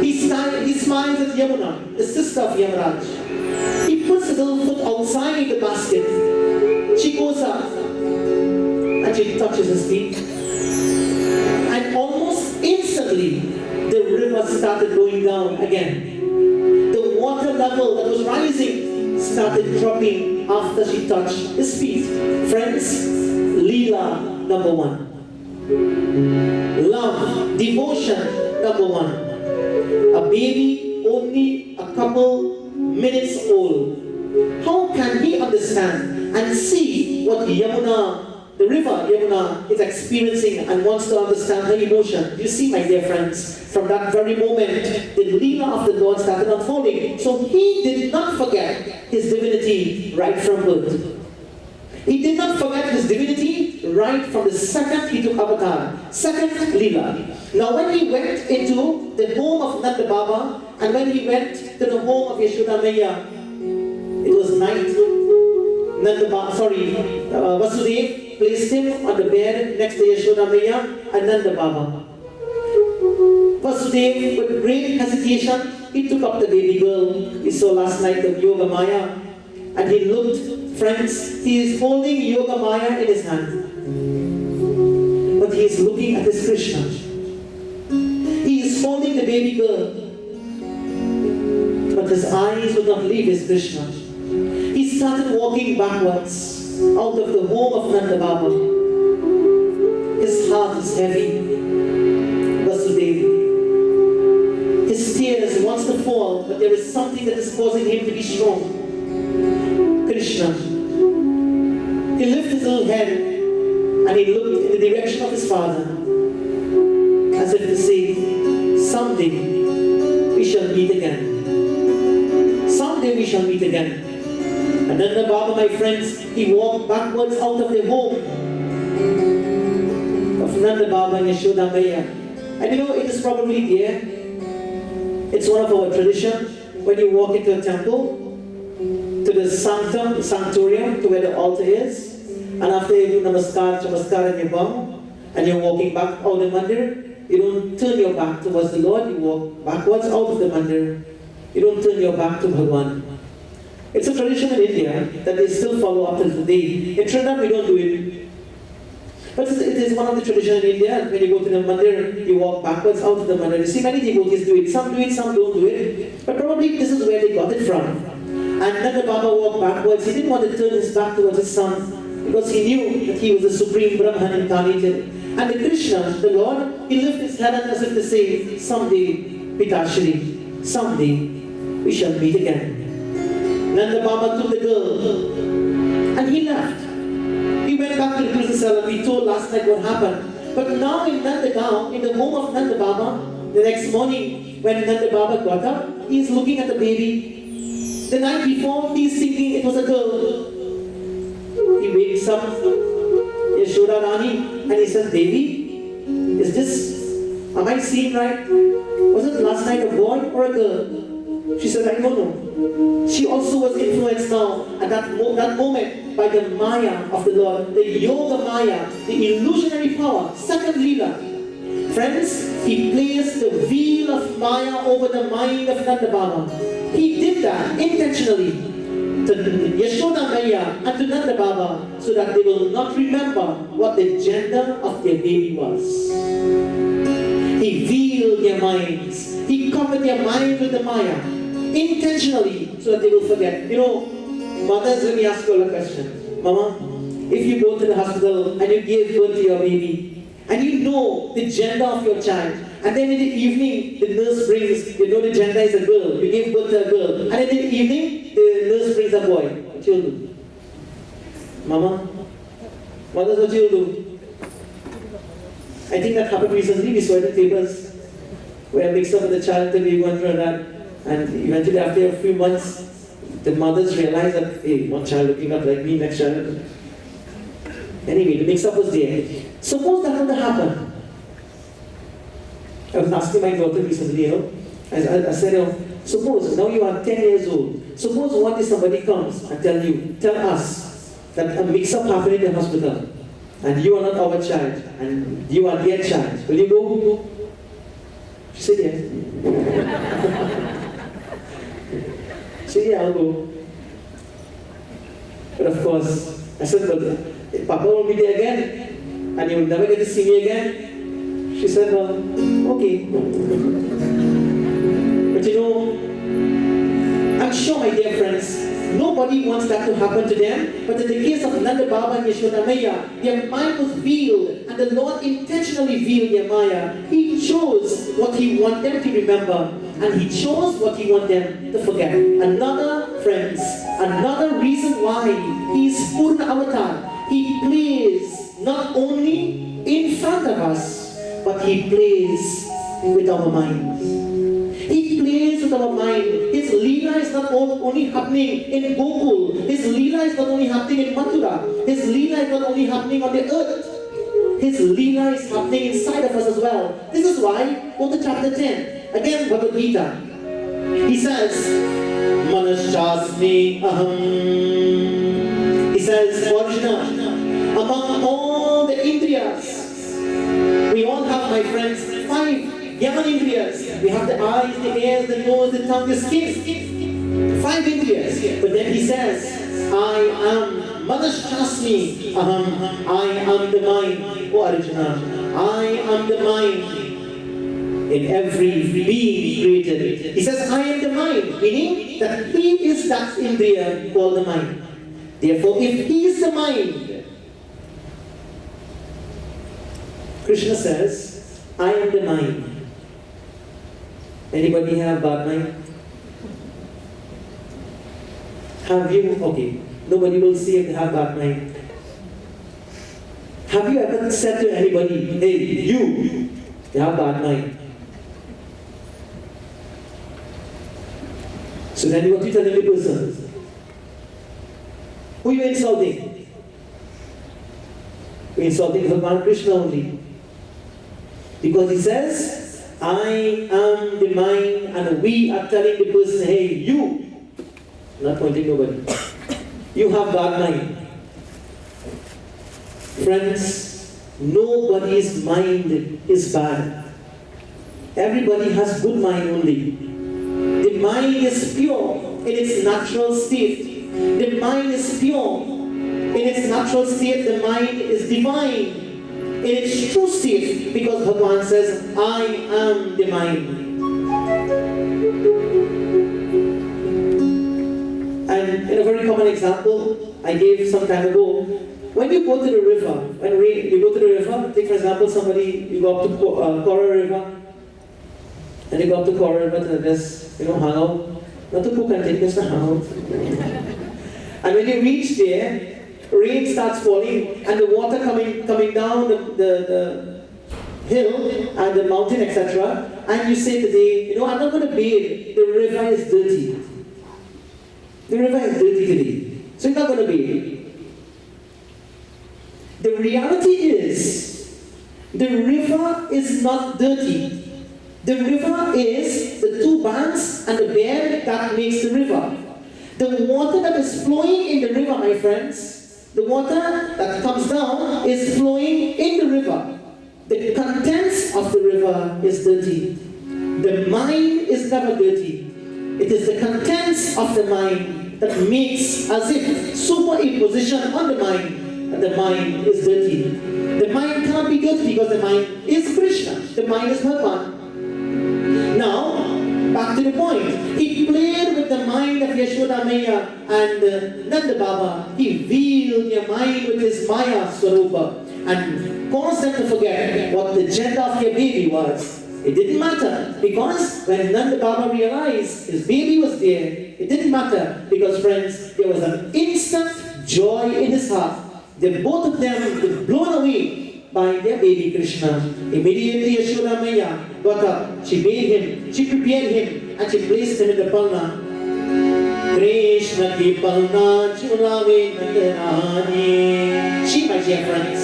He smiles at Yamuna, the sister of Yamaraj. He puts the little foot outside the basket. She goes up and she touches his feet. And almost instantly, the river started going down again. The water level that was rising started dropping after she touched his feet. Friends, Leela, number one. Love, devotion, number one. A baby only a couple minutes old. How can he understand and see what Yamuna, the river Yamuna, is experiencing and wants to understand her emotion? You see, my dear friends, from that very moment, the Leela of the Lord started unfolding. So he did not forget his divinity right from birth. He did not forget his divinity right from the second he took avatar. Second, Leela. Now when he went into the home of Nanda Baba and when he went to the home of Yashoda Maiya, it was night. Vasudev placed him on the bed next to Yashoda Maiya and Nanda Baba. Vasudev, with great hesitation, he took up the baby girl. We saw last night the Yoga Maya, and he looked, friends, he is holding Yoga Maya in his hand. But he is looking at his Krishna. He is holding the baby girl. But his eyes would not leave his Krishna. He started walking backwards out of the home of Nanda Baba. His heart is heavy. Vasudev. His tears wants to fall, but there is something that is causing him to be strong. Krishna. He lifted his little head and he looked in the direction of his father as if to say, someday we shall meet again. Someday we shall meet again. And Nanda Baba, my friends, he walked backwards out of the home of Nanda Baba and Yashoda Maiya. And you know, it is probably there. It's one of our traditions when you walk into a temple, to the sanctum, the sanctorium, to where the altar is. And after you do namaskar and you bow, and you're walking back out of the mandir, you don't turn your back towards the Lord, you walk backwards out of the mandir. You don't turn your back to Bhagwan. It's a tradition in India that they still follow up till today. In Trinidad, we don't do it. But it is one of the traditions in India. When you go to the mandir, you walk backwards out of the mandir. You see, many devotees do it. Some do it, some don't do it. But probably this is where they got it from. And Nanda Baba walked backwards. He didn't want to turn his back towards his son because he knew that he was the supreme Brahman incarnated. And the Krishna, the Lord, he lifted his hand as if to say, someday, Pitashri, someday we shall meet again. Nanda Baba took the girl and he left. He went back to the prison cell and we told last night what happened. But now in Nandagaon, in the home of Nanda Baba, the next morning when Nanda Baba got up, he is looking at the baby. The night before, he is thinking it was a girl. He wakes up, Yashoda Rani, and he says, baby, is this, am I seeing right? Was it last night a boy or a girl? She said, I don't know. She also was influenced now at that moment by the Maya of the Lord, the Yoga Maya, the illusionary power, second Leela. Friends, he placed the wheel of Maya over the mind of Nanda Baba. He did that intentionally to Yashoda Maiya and to Nanda Baba so that they will not remember what the gender of their baby was. He veiled their minds. He covered their mind with the Maya intentionally so that they will forget. You know, mothers, let me ask you all a question. Mama, if you go to the hospital and you give birth to your baby, and you know the gender of your child, and then in the evening the nurse brings, you know the gender is a girl, you give birth to a girl, and in the evening the nurse brings a boy, what you'll do? Mama, mothers, what you'll do? I think that happened recently. We saw it in the papers where a mix up with the child, the baby went through that, and eventually after a few months the mothers realized that, hey, one child looking up like me, next child. Anyway, the mix-up was there. Suppose that would happen. I was asking my daughter recently, I said, Suppose now you are 10 years old. Suppose one day somebody comes and tell us that a mix-up happened in the hospital and you are not our child and you are their child. Will you go? She said yes. She said yeah, I'll go. But of course, I said, but Papa will be there again and you will never get to see me again. She said, well, okay. But you know, I'm sure, my dear friends, nobody wants that to happen to them. But in the case of Nanda Baba and Yashoda Maya, their mind was veiled, and the Lord intentionally veiled their Maya. He chose what He wanted them to remember, and He chose what He wanted them to forget. Another, friends, another reason why He is Purna Avatar. He plays not only in front of us, but He plays with our minds. He plays with our mind. His Leela is not only happening in Gokul. His Leela is not only happening in Mathura. His Leela is not only happening on the earth. His Leela is happening inside of us as well. This is why, go to chapter 10. Again, Bhagavad Gita. He says, Manashasmi aham. He says, Arjuna, among all the Indriyas, we all have, my friends, 5 Gyan Indriyas. We have the eyes, the ears, the nose, the tongue, the skin. 5 Indriyas. But then he says, I am Manashasmi aham. I am the mind. Oh Arjuna, I am the mind in every being created. He says, I am the mind, meaning that He is that Indriya called the mind. Therefore, if He is the mind, Krishna says, I am the mind. Anybody have bad mind? Have you? Okay. Nobody will see if they have bad mind. Have you ever said to anybody, hey, you have bad mind? So then what you tell the person? Who are you insulting? You're insulting Bhagavan Krishna only. Because he says, I am the mind, and we are telling the person, hey, you, not pointing nobody, you have bad mind. Friends, nobody's mind is bad. Everybody has good mind only. The mind is pure in its natural state. The mind is pure in its natural state. The mind is divine in its true state, because Bhagavan says, I am the mind. And in a very common example I gave some time ago, when you go to the river, you go to the river, take for example somebody, you go up to Kora River, and you go up to Kora River to just, hang out, not to cook and take, just to hang out. And when you reach there, rain starts falling and the water coming down the hill and the mountain, etc. And you say today, I'm not going to bathe. The river is dirty. The river is dirty today. So you're not going to bathe. The reality is, the river is not dirty. The river is the 2 banks and the bed that makes the river. The water that is flowing in the river, my friends, the water that comes down is flowing in the river. The contents of the river is dirty. The mind is never dirty. It is the contents of the mind that makes as if superimposition on the mind, and the mind is dirty. The mind can't be dirty because the mind is Krishna. The mind is Bhagavan. Now, back to the point. He played with the mind of Yashoda Maya and Nanda Baba. He veiled their mind with his Maya Swarupa and caused them to forget what the gender of their baby was. It didn't matter, because when Nanda Baba realized his baby was there, it didn't matter, because friends, there was an instant joy in his heart. Both of them were blown away by their baby Krishna. Immediately Yashoda Maya got up, she made him, she prepared him, and she placed him in the palna. Krishna ki palna chulave nandarani. She, my dear friends,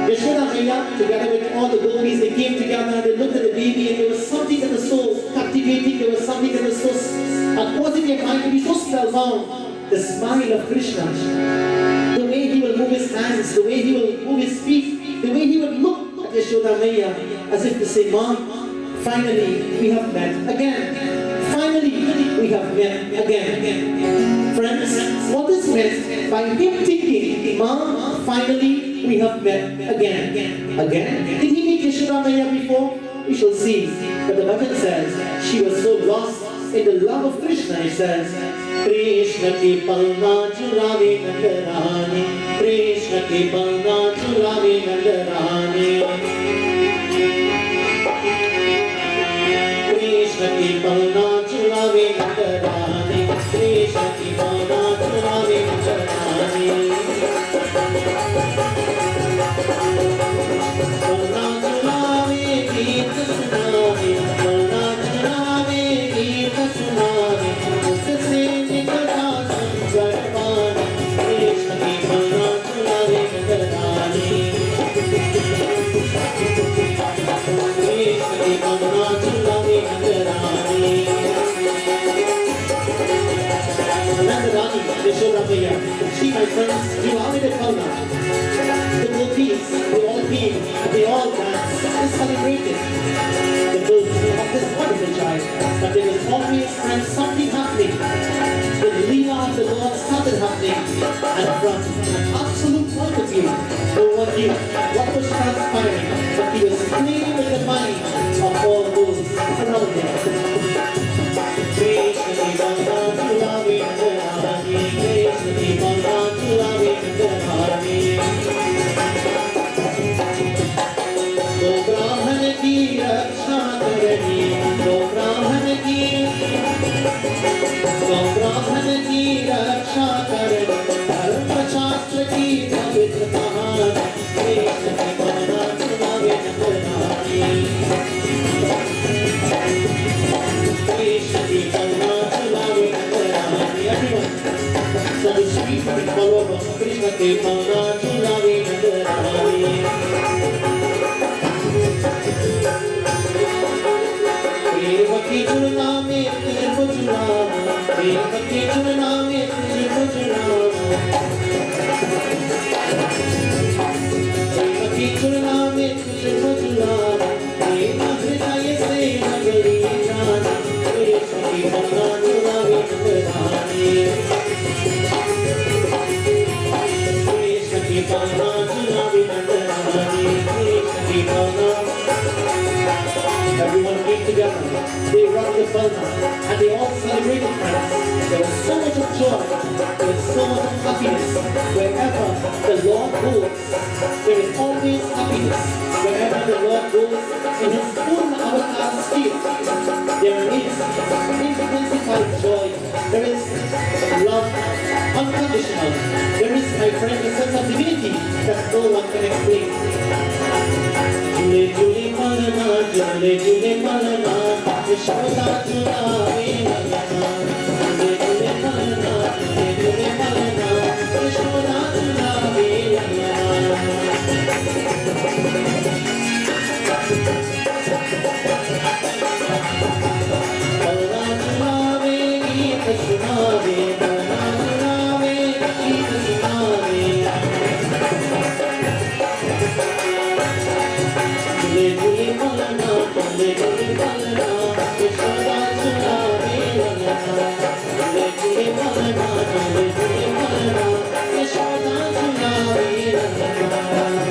Yashoda Maya, together with all the gopis, they came together and they looked at the baby, and there was something in the soul captivated indicating there was something that was so causing their mind to be so spellbound. The smile of Krishna, the way he will move his hands, the way he will move his feet, the way he would look at Yashoda Maya as if to say, Mom, finally we have met again. Finally we have met again. Friends, what is meant by him thinking, Mom, finally we have met again? Again? Did he meet Yashoda Maya before? We shall see. But the bhajan says, she was so lost in the love of Krishna. He says, Krishna ki palna churave nandarani, Krishna ki palna churave nandarani, Krishna ki palna churave nandarani, Krishna ki palna churave nandarani, palna churave geet sunave, palna churave geet sunave, usse nikata samgarpani, Krishna ki palna churave nandarani, Krishna ki palna churave nandarani. Nandarani, Yashoda Maya, she, my friends, Divali Nagar. The gopis, they all came, they all danced, they celebrated the birth of this wonderful child. But there was always, friends, something happening. The Leela of the Lord started happening, and from an absolute point of view, no one knew what was transpiring, but he was playing with the mind of all those around him. Krishna ki palna churave nandarani, Krishna ki palna churave nandarani, तो ब्राह्मण की रक्षा करनी, तो ब्राह्मण की रक्षा करनी, धर्मशास्त्र की पवित्र कहानी, कृष्ण की palna churave nandarani, कृष्ण की palna churave nandarani. Everyone, so the sweet and follower of Krishna ki palna churave nandarani. Devaki churna mein tujhe churana, Devaki churna mein tujhe churana, Devaki churna mein tujhe churana, Prema hriday se nagari jana, Krishna ki palna churave nandarani, Krishna ki palna churave nandarani, Krishna ki palna. Everyone came together, they rocked the palna, and they all celebrated, friends. There was so much of joy, there was so much of happiness. Wherever the Lord goes, there is always happiness. Wherever the Lord goes in his full avatar state, there is intensified joy, there is love, unconditional. There is, my friend, a sense of divinity that no one can explain. Jule jule palna, jule jule palna, Yashoda churave nandarani, jule jule palna, jule jule palna, Yashoda churave nandarani. Palna churave geet sunave, palna churave geet sunave, jule jule palna, jule jule palna, Yashoda churave nandarani, jule jule palna, jule jule palna, Yashoda churave nandarani.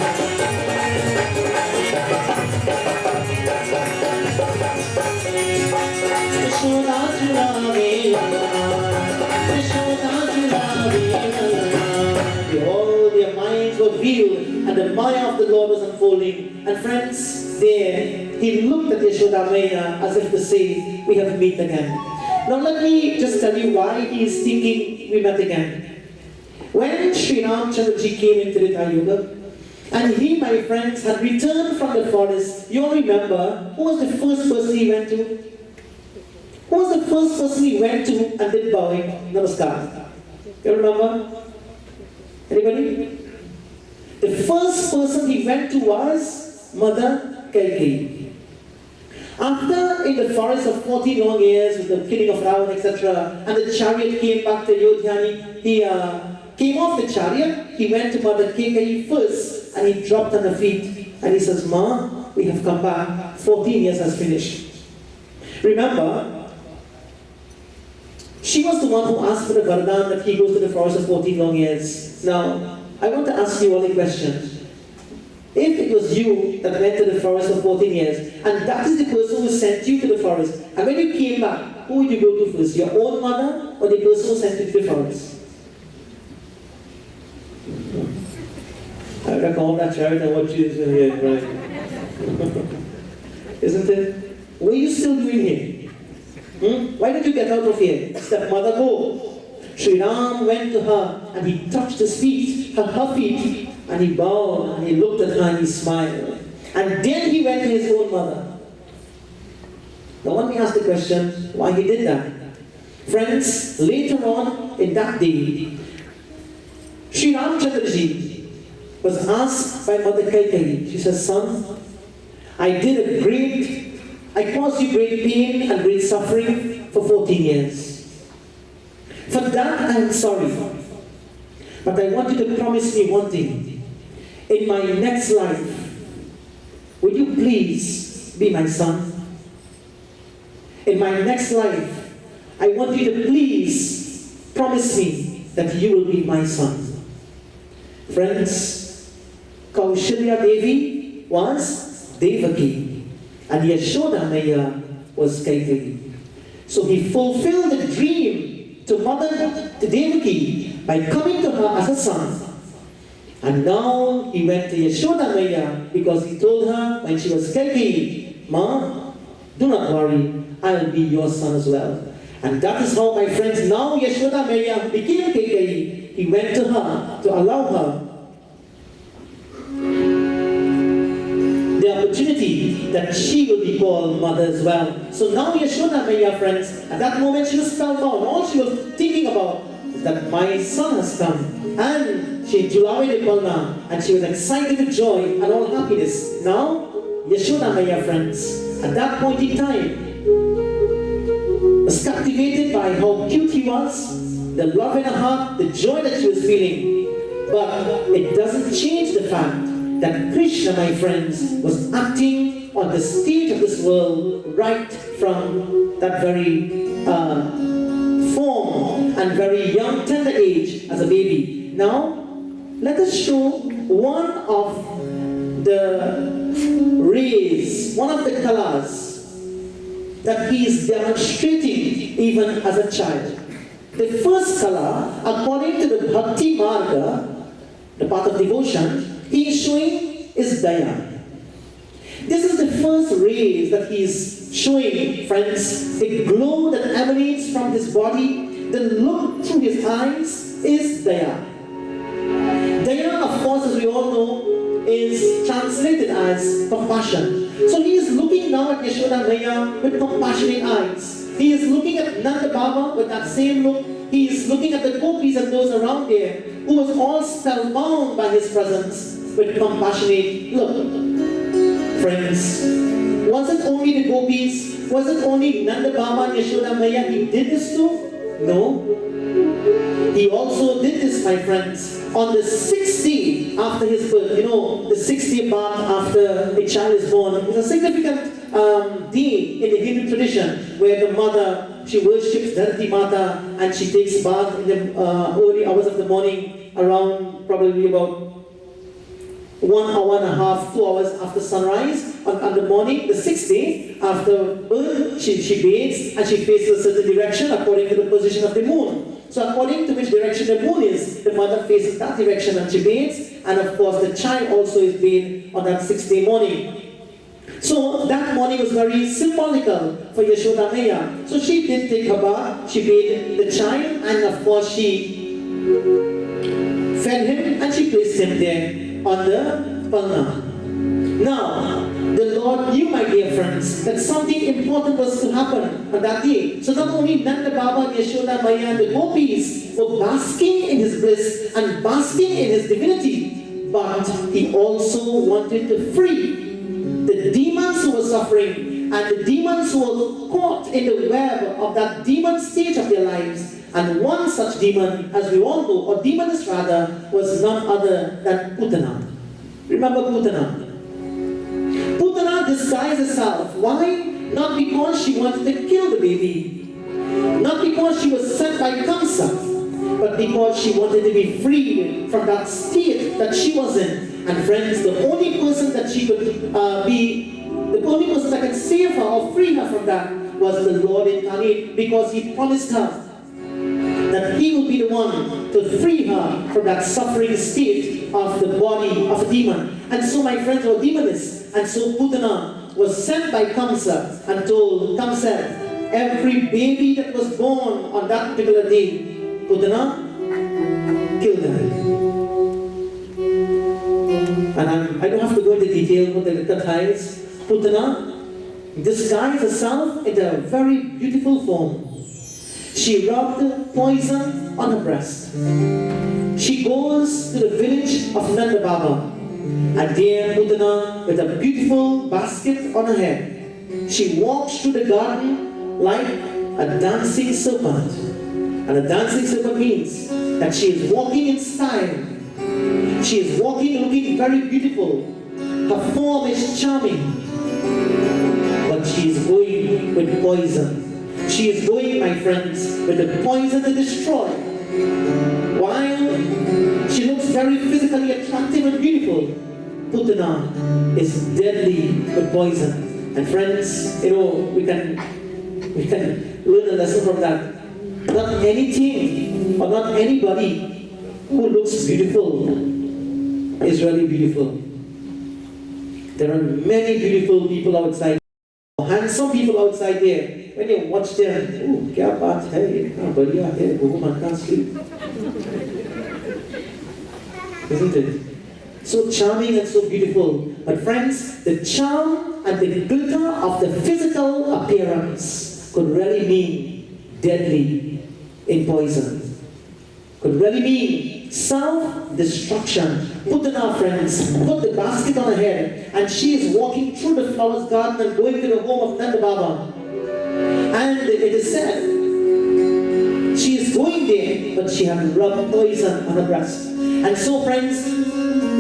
Yashoda churave nandarani, Yashoda churave nandarani. All their minds were veiled, and the Maya of the Lord was unfolding. And friends, there he looked at Yashoda Maya as if to say, we have met again. Now let me just tell you why he is thinking we met again. When Sri Ramchandraji came into Treta Yuga, and he, my friends, had returned from the forest, you all remember, who was the first person he went to? Who was the first person he went to and did bowing? Namaskar. You remember? Anybody? The first person he went to was Mother Kaikeyi. After in the forest of 14 long years with the killing of Ravan, etc., and the chariot came back to Ayodhya, he came off the chariot, he went to Mother Kekayi first, and he dropped on her feet, and he says, "Ma, we have come back, 14 years has finished." Remember, she was the one who asked for the Vardhan that he goes to the forest of 14 long years. Now, I want to ask you all a question. If it was you that went to the forest for 14 years, and that is the person who sent you to the forest, and when you came back, who would you go to first? Your own mother or the person who sent you to the forest? I recall that chariot and what you did here, right? Isn't it? What are you still doing here? Why don't you get out of here? Stepmother, go. Sri Ram went to her and he touched his feet, her feet, and he bowed and he looked at her and he smiled. And then he went to his own mother. Now let me ask the question, why he did that? Friends, later on in that day, Sri Ramchandraji was asked by Mother Kaikeyi. She says, "Son, I caused you great pain and great suffering for 14 years. For that I am sorry. But I want you to promise me one thing. In my next life, will you please be my son? In my next life, I want you to please promise me that you will be my son." Friends, Kaushalya Devi was Devaki, and Yashoda Maya was Kaikeyi. So he fulfilled the dream to Devaki by coming to her as a son. And now he went to Yashoda Maya because he told her when she was Kaikeyi, "Ma, do not worry, I will be your son as well." And that is how, my friends, now Yashoda Maya became Kaikeyi. He went to her to allow her the opportunity that she will be called mother as well. So now Yashoda Maya, friends, at that moment she was spellbound. All she was thinking about is that my son has come. And she Julawede Palna, and she was excited with joy and all happiness. Now, Yashoda Maya, friends, at that point in time, was captivated by how cute he was, the love in her heart, the joy that she was feeling. But it doesn't change the fact that Krishna, my friends, was acting on the stage of this world right from that very form and very young, tender age as a baby. Now, let us show one of the rays, one of the colors that he is demonstrating even as a child. The first color, according to the Bhakti Marga, the path of devotion, he is showing is Daya. This is the first rays that he is showing, friends. The glow that emanates from his body, the look through his eyes is Daya. Daya, of course, as we all know, is translated as compassion. So he is looking now at Yashoda Maya with compassionate eyes. He is looking at Nanda Baba with that same look. He is looking at the gopis and those around there who was all spellbound by his presence with compassionate look. Friends, was it only the gopis? Was it only Nanda Baba and Yashoda Maya he did this to? No. He also did this, my friends, on the 6th day after his birth. You know, the 6th day bath after a child is born is a significant day in the Hindu tradition where the mother, she worships Dharati Mata and she takes bath in the early hours of the morning around probably about 1 hour and a half, 2 hours after sunrise on the morning, the 6th day after birth, she bathes and she faces a certain direction according to the position of the moon. So according to which direction the moon is, the mother faces that direction and she bathes, and of course the child also is bathed on that 6th day morning. So that morning was very symbolical for Yashoda Maya. So she did take her bath, she bathed the child, and of course she fed him and she placed him there on the Palna. Now, the Lord knew, my dear friends, that something important was to happen on that day. So not only Nanda Baba, Yashoda Maya and the gopis were basking in his bliss and basking in his divinity, but he also wanted to free the demons who were suffering and the demons were caught in the web of that demon stage of their lives. And one such demon, as we all know, or demoness rather, was none other than Putana. Remember Putana? Putana disguised herself. Why? Not because she wanted to kill the baby, not because she was sent by Kamsa, but because she wanted to be freed from that state that she was in. And friends, the only person that she could the only person that can save her or free her from that was the Lord incarnate, because He promised her that He would be the one to free her from that suffering state of the body of a demon. And so, my friends, were demonists. And so Putana was sent by Kamsa and told, Kamsa, every baby that was born on that particular day, Putana, kill them. And I don't have to go into detail with the Katha is. Putana disguised herself in a very beautiful form. She rubbed poison on her breast. She goes to the village of Nanda Baba, and there Putana, with a beautiful basket on her head, she walks through the garden like a dancing serpent. And a dancing serpent means that she is walking in style. She is walking looking very beautiful. Her form is charming. But she is going with poison. She is going, my friends, with the poison to destroy. While she looks very physically attractive and beautiful, Putana is deadly with poison. And friends, you know, we can learn a lesson from that. Not anything or not anybody who looks beautiful is really beautiful. There are many beautiful people outside, handsome people outside there. When you watch them, oh, kya baat hai, badhiya hai, woman can't sleep. Isn't it? So charming and so beautiful. But friends, the charm and the glitter of the physical appearance could really mean deadly in poison. Could really mean self-destruction. Putana, friends, put the basket on her head, and she is walking through the flowers garden and going to the home of Nanda Baba. And it is said, she is going there, but she had rubbed poison on her breast. And so, friends,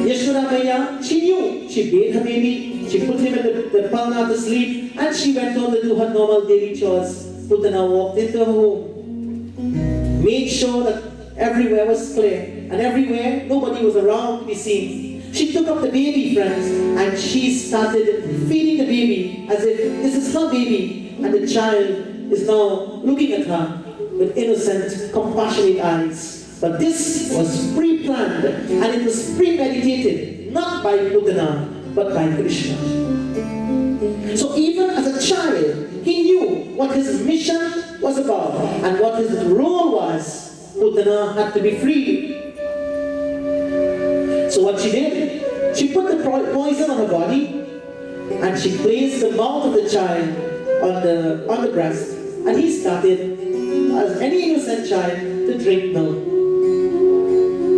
Yashoda Maya, she knew. She bathed her baby, she put him in the palna to sleep, and she went on to do her normal daily chores. Putana walked into her home, made sure that everywhere was clear, and everywhere nobody was around to be seen. She took up the baby, friends, and she started feeding the baby as if this is her baby. And the child is now looking at her with innocent, compassionate eyes. But this was pre-planned, and it was premeditated, not by Putana, but by Krishna. So even as a child, he knew what his mission was about and what his role was. Putana had to be freed. So what she did, she put the poison on her body, and she placed the mouth of the child on the breast, and he started, as any innocent child, to drink milk.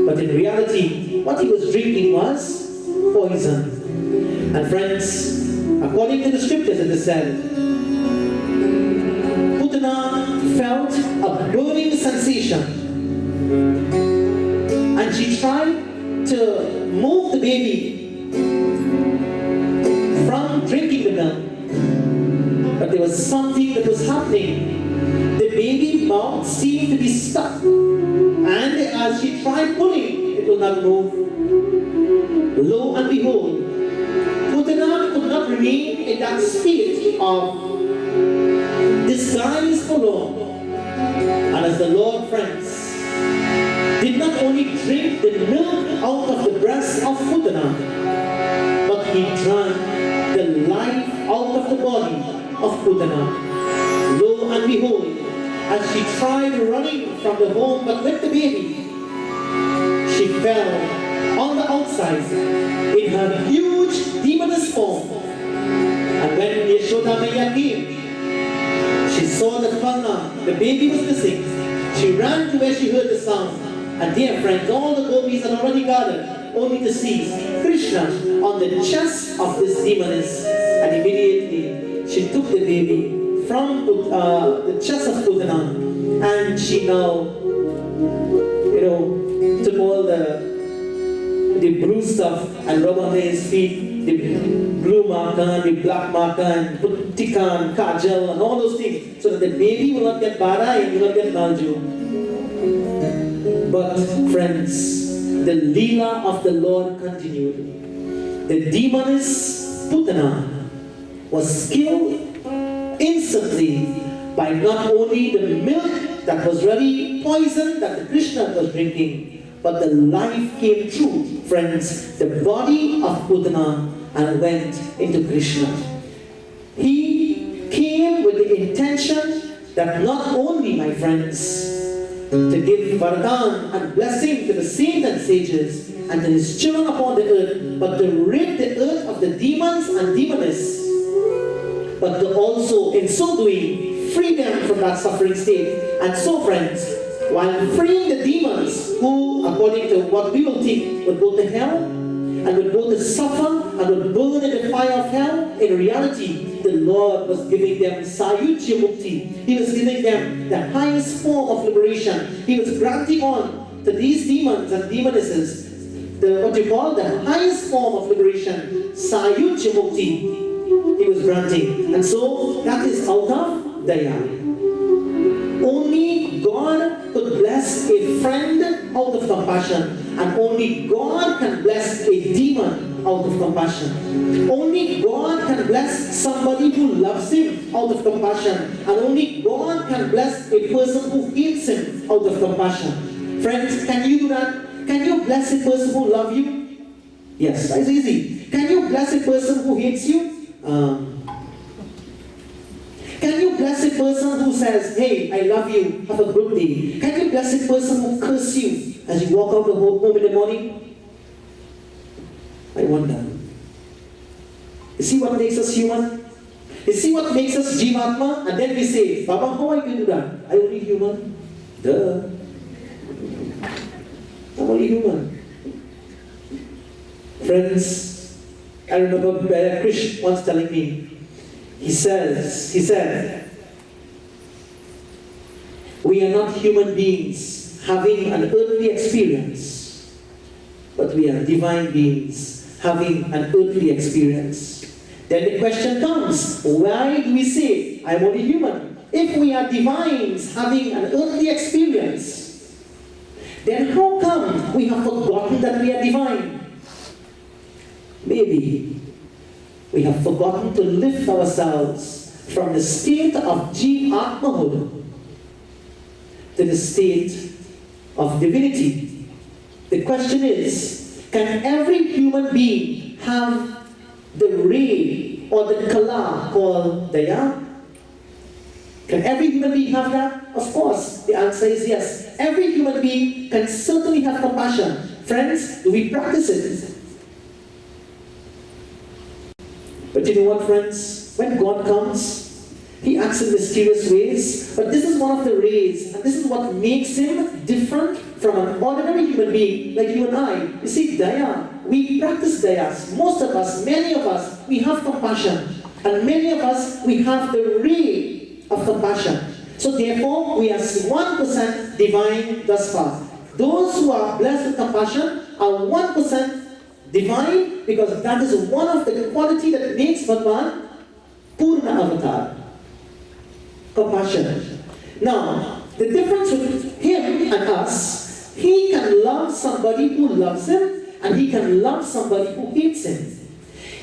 But in reality, what he was drinking was poison. And friends, according to the scriptures, it is said, Putana felt a burning sensation, and she tried to move the baby from drinking the milk. But there was something that was happening. The baby mouth seemed to be stuck. And as she tried pulling, it would not move. Lo and behold, Putana could not remain in that state of disguise for long. And as the Lord, friends, did not only drink the milk out of the breast of Putana, but he drank the life out of the body of Putana. Lo and behold, as she tried running from the home but with the baby, she fell on the outside in her huge demoness form. And when Yashoda Maya came, she saw the palna, the baby was missing. She ran to where she heard the sound. And dear friends, all the gopis had already gathered, only to see Krishna on the chest of this demoness. And immediately she took the baby from the chest of Putana, and she now, took all the blue stuff and rub on his feet, the blue marker, the black marker, and put tika and kajal and all those things, so that the baby will not get bara and will not get malju. But friends, the Leela of the Lord continued. The demoness Putana was killed instantly by not only the milk that was really poison that the Krishna was drinking, but the life came through, friends, the body of Putana and went into Krishna. He came with the intention that not only, my friends, to give vardhan and blessing to the saints and sages and to his children upon the earth, but to rid the earth of the demons and demoness, but to also, in so doing, free them from that suffering state. And so, friends, while freeing the demons who, according to what we will think, would go to hell and would go to suffer and would burn in the fire of hell, in reality, the Lord was giving them Sayujya Mukti. He was giving them the highest form of liberation. He was granting on to these demons and demonesses the highest form of liberation, Sayujya Mukti. He was granting. And so, that is out of Daya. Only God could bless a friend out of compassion, and only God can bless a demon out of compassion. Only God can bless somebody who loves him out of compassion, and only God can bless a person who hates him out of compassion. Friends, can you do that? Can you bless a person who loves you? Yes, that's easy. Can you bless a person who hates you? Can you bless a person who says, hey, I love you, have a good day? Can you bless a person who curses you as you walk out the home in the morning? I wonder. You see what makes us human? You see what makes us Jivatma? And then we say, Baba, how are you going to do that? I'm only human. Duh. I'm only human. Friends, I remember Krish once telling me, he said, we are not human beings having an earthly experience, but we are divine beings having an earthly experience. Then the question comes, why do we say, I'm only human? If we are divines having an earthly experience, then how come we have forgotten that we are divine? Maybe we have forgotten to lift ourselves from the state of Jivatmahood to the state of divinity. The question is, can every human being have the ray or the kala called Daya? Can every human being have that? Of course, the answer is yes. Every human being can certainly have compassion. Friends, do we practice it? But you know what, friends? When God comes, He acts in mysterious ways. But this is one of the ways, and this is what makes Him different from an ordinary human being like you and I. You see, Daya, we practice Dayas. Most of us, many of us, we have compassion. And many of us, we have the ray of compassion. So therefore, we are 1% divine thus far. Those who are blessed with compassion are 1% divine, because that is one of the quality that makes Bhagwan Purna Avatar. Compassion. Now, the difference with him and us, he can love somebody who loves him, and he can love somebody who hates him.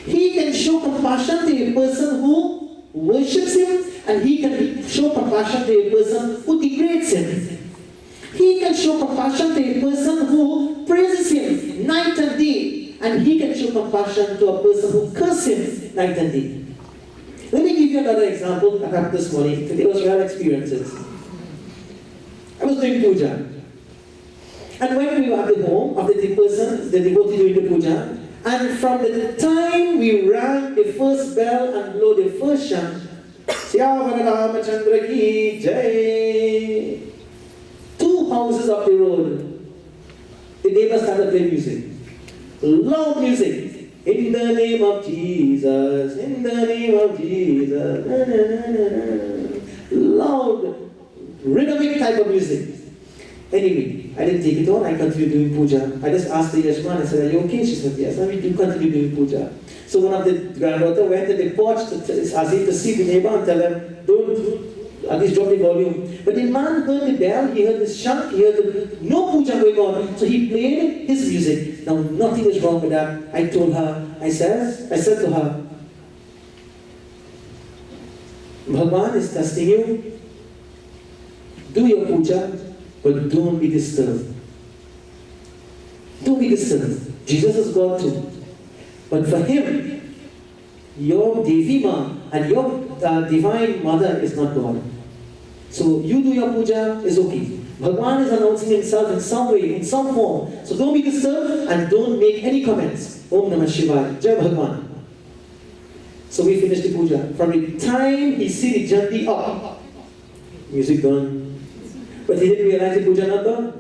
He can show compassion to a person who worships him, and he can show compassion to a person who degrades him. He can show compassion to a person who praises him night and day, and he can show compassion to a person who curses him night and day. Let me give you another example that happened this morning. It was real experiences. I was doing puja. And when we were at the home of the devotee doing the puja, and from the time we rang the first bell and blow the first chant, Syavara Ramachandra ki Jai, 2 houses up the road, the neighbors started playing music. Loud music. In the name of Jesus, in the name of Jesus. Na, na, na, na, na. Loud, rhythmic type of music. Anyway, I didn't take it on, I continued doing puja. I just asked the yashman, I said, are you okay? She said, yes, and we do continue doing puja. So one of the granddaughter went and they watched as if to see the neighbor and tell them, don't, at least drop the volume. But the man heard the bell, he heard the shank, he heard no puja going on. So he played his music. Now nothing is wrong with that. I told her, I said to her, Bhagwan is testing you. Do your puja, but don't be disturbed. Don't be disturbed. Jesus is God too. But for him, your Devi Ma and your Divine Mother is not God. So you do your puja is okay. Bhagwan is announcing himself in some way, in some form. So don't be disturbed and don't make any comments. Om Namah Shivaya. Jai Bhagwan. So we finished the puja. From the time he see the jandi up, music gone. But he didn't realize the puja not done.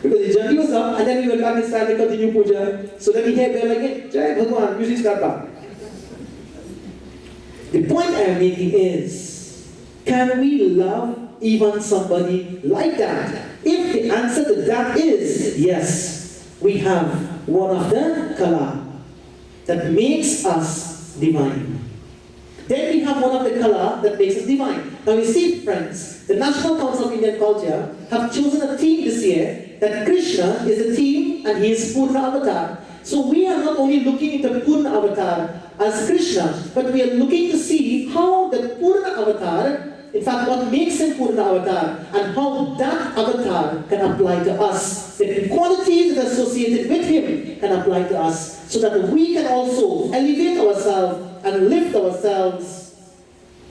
Because the jandi was up and then we went back inside and continue puja. So then he heard bell again. Jai Bhagwan, music start back. The point I am making is, can we love even somebody like that? If the answer to that is yes, we have one of the kala that makes us divine. Then we have one of the kala that makes us divine. Now you see, friends, the National Council of Indian Culture have chosen a theme this year that Krishna is the theme and he is Purna Avatar. So we are not only looking into Purna Avatar as Krishna, but we are looking to see how the Purna Avatar, in fact, what makes him Purna Avatar, and how that avatar can apply to us. The qualities that are associated with him can apply to us, so that we can also elevate ourselves and lift ourselves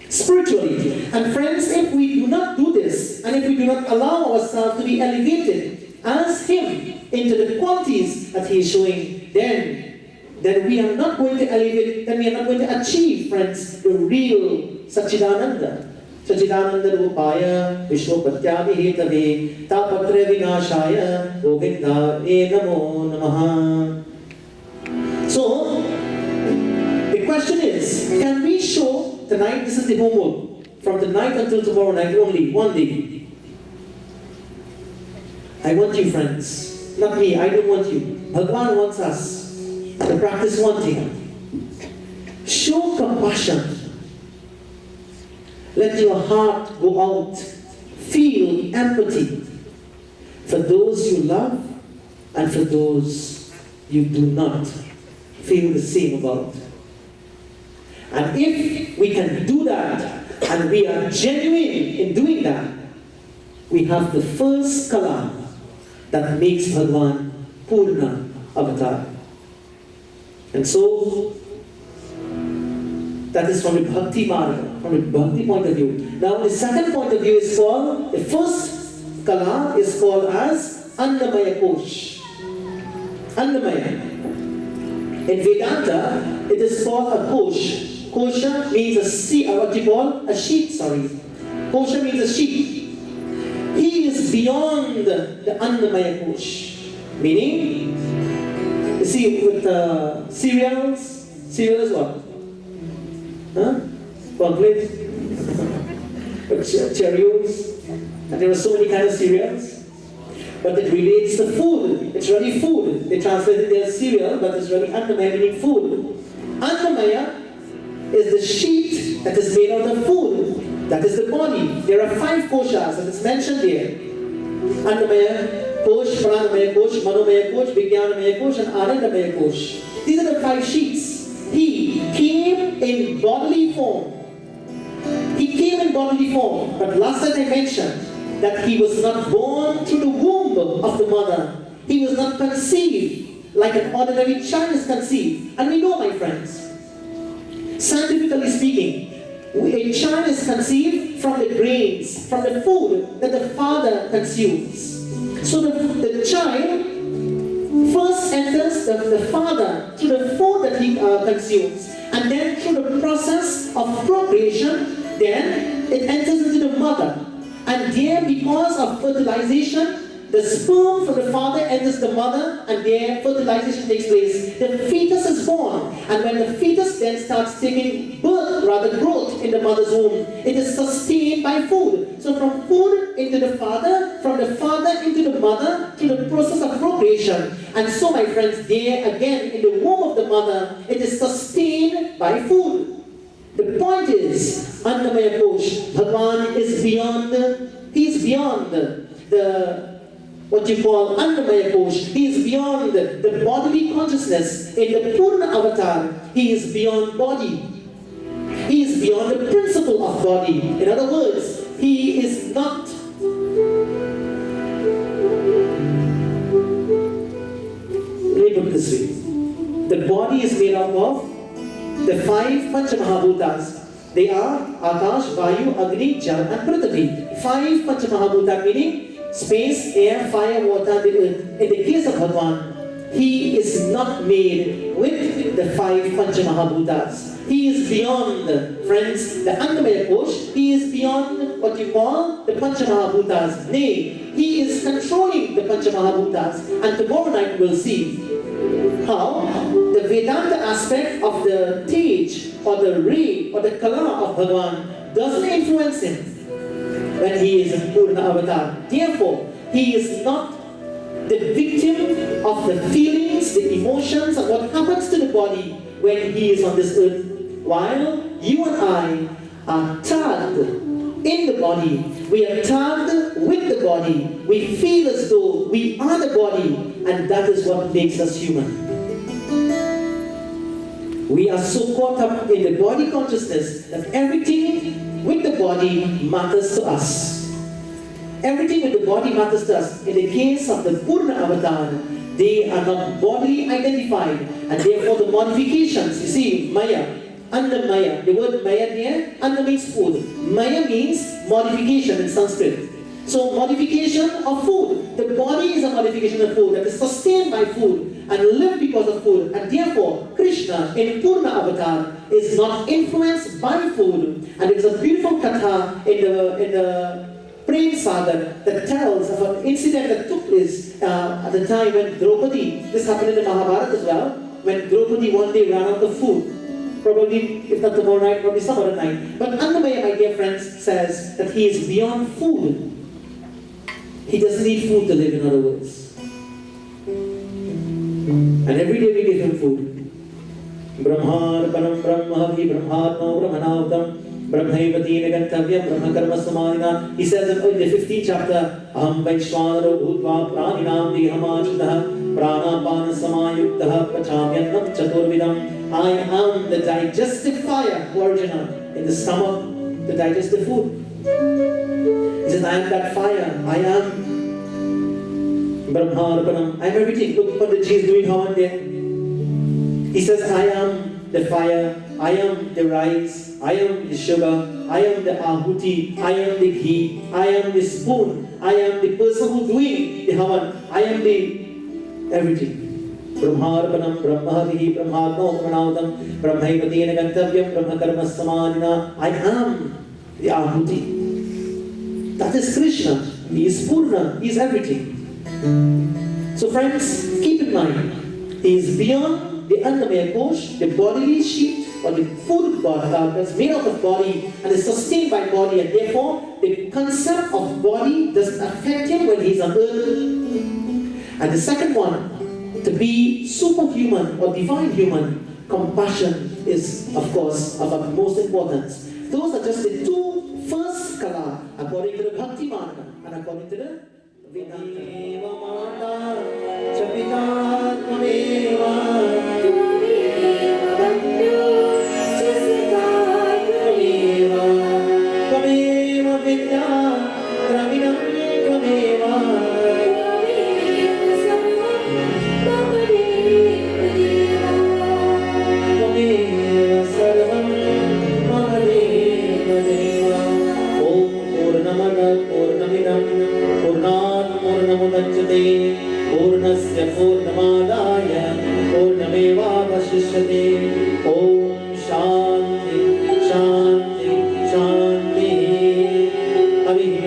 spiritually. And friends, if we do not do this, and if we do not allow ourselves to be elevated as him into the qualities that he is showing, then we are not going to elevate, then we are not going to achieve, friends, the real Satchidananda. Satchidananda Rupaya Vishwapatyami Hetave Tapatre Vinashaya Govinda E Namo Namaha. So, the question is, can we show tonight, this is the homework, from tonight until tomorrow night only, one day. I want you, friends, not me, I don't want you. Bhagwan wants us to practice one thing. Show compassion. Let your heart go out. Feel empathy for those you love and for those you do not feel the same about. And if we can do that, and we are genuine in doing that, we have the first kala that makes Bhagwan Purna Avatar. And so, that is from the Bhakti Marga, from the Bhakti point of view. Now, the second point of view is called, the first kala is called as Annamaya Kosh. Annamaya. In Vedanta, it is called a Kosh. Kosha means a sheet, what you call a sheet, sorry. Kosha means a sheet. He is beyond the Annamaya Kosh. Meaning, you see, with cereal is what? Huh? Cornflakes, Cheerios, and there are so many kinds of cereals. But it relates to food. It's really food. They translate it as cereal, but it's really Annamaya, meaning food. Annamaya is the sheet that is made out of food. That is the body. There are 5 koshas that is mentioned here. Annamaya Kosh, Pranamaya Kosh, Manomaya Kosh, Vijnanamaya Kosh, and Anandamaya Kosh. These are the 5 sheets. He came in bodily form. He came in bodily form. But last time I mentioned that he was not born through the womb of the mother. He was not conceived like an ordinary child is conceived. And we know, my friends, scientifically speaking, a child is conceived from the grains, from the food that the father consumes. So the child first enters the father through the food that he consumes, and then through the process of procreation, then it enters into the mother. And there, because of fertilization, the sperm from the father enters the mother and there fertilization takes place. The fetus is born, and when the fetus then starts taking birth, rather growth in the mother's womb, it is sustained by food. So from food into the father, from the father into the mother, to the process of procreation. And so my friends, there again in the womb of the mother, it is sustained by food. The point is, Annamaya Kosh, Bhagwan is beyond, he is beyond the what you call Annamaya Kosh. He is beyond the bodily consciousness. In the Purna Avatar, he is beyond body. He is beyond the principle of body. In other words, he is not let me put it this way. The body is made up of the 5 Panchamahabhutas. They are Akash, Vayu, Agni, Jal and Prithvi. 5 Panchamahabhuta meaning space, air, fire, water, the earth. In the case of Bhagwan, he is not made with the 5 Panchamahabhutas. He is beyond, friends, the Annamaya Kosh. He is beyond what you call the Panchamahabhutas. Nay, he is controlling the Panchamahabhutas. And tomorrow night we'll see how the Vedanta aspect of the Tej or the Ray or the Kala of Bhagwan doesn't influence him when he is in Purna Avatar. Therefore, he is not the victim of the feelings, the emotions, and what happens to the body when he is on this earth. While you and I are tagged in the body, we are tagged with the body, we feel as though we are the body, and that is what makes us human. We are so caught up in the body consciousness that everything with the body matters to us. Everything with the body matters to us. In the case of the Purna Avatar, they are not bodily identified, and therefore the modifications, you see, Maya, Anna Maya, the word Maya there, Anna means food. Maya means modification in Sanskrit. So modification of food. The body is a modification of food that is sustained by food and lived because of food. And therefore, Krishna in Purna Avatar is not influenced by food. And there is a beautiful katha in the Prem Sagar that tells of an incident that took place at the time when Draupadi, this happened in the Mahabharata as well, when Draupadi one day ran out of food. Probably, if not tomorrow night, probably some other night. But Annamaya, my dear friends, says that he is beyond food. He doesn't need food to live, in other words. And every day we give him food. Brahmar Param Brahmavi Brahmatma Brahmanavtam Brahmaivati Nagantavyam Brahmakarma Samadina. He says in the 15th chapter, Aham Vaishwanaro Bhutva Praninam Vihamachitaha Pranapana Samayuktaha Pachamyanam Chaturvidam. I am the digestive fire, Arjuna, in the stomach to digest the food. He says, I am that fire. I am Brahmarpanam. I am everything. Look what the G is doing how and there. He says, I am the fire. I am the rice. I am the sugar. I am the ahuti. I am the ghee. I am the spoon. I am the person who is doing the havan. I am the everything. Brahmarpanam, Brahmavihi, Brahmatma, Brahmanavadam, Brahmaivatena Gantavyam, Brahmakarma Samadina. I am the Ahuti. That is Krishna. He is Purna. He is everything. So friends, keep in mind, he is beyond the Annamaya Kosh, the bodily sheet or the food body that's made out of body and is sustained by body, and therefore the concept of body doesn't affect him when he is on earth. And the second one, to be superhuman or divine human, compassion is, of course, of utmost importance. Those are just the 2 first kala, according to the Bhakti Marga and according to the Vedanta. Purnasya Purnamadaya Purnamevavashishyate. Om Shanti Shanti Shanti. Harihi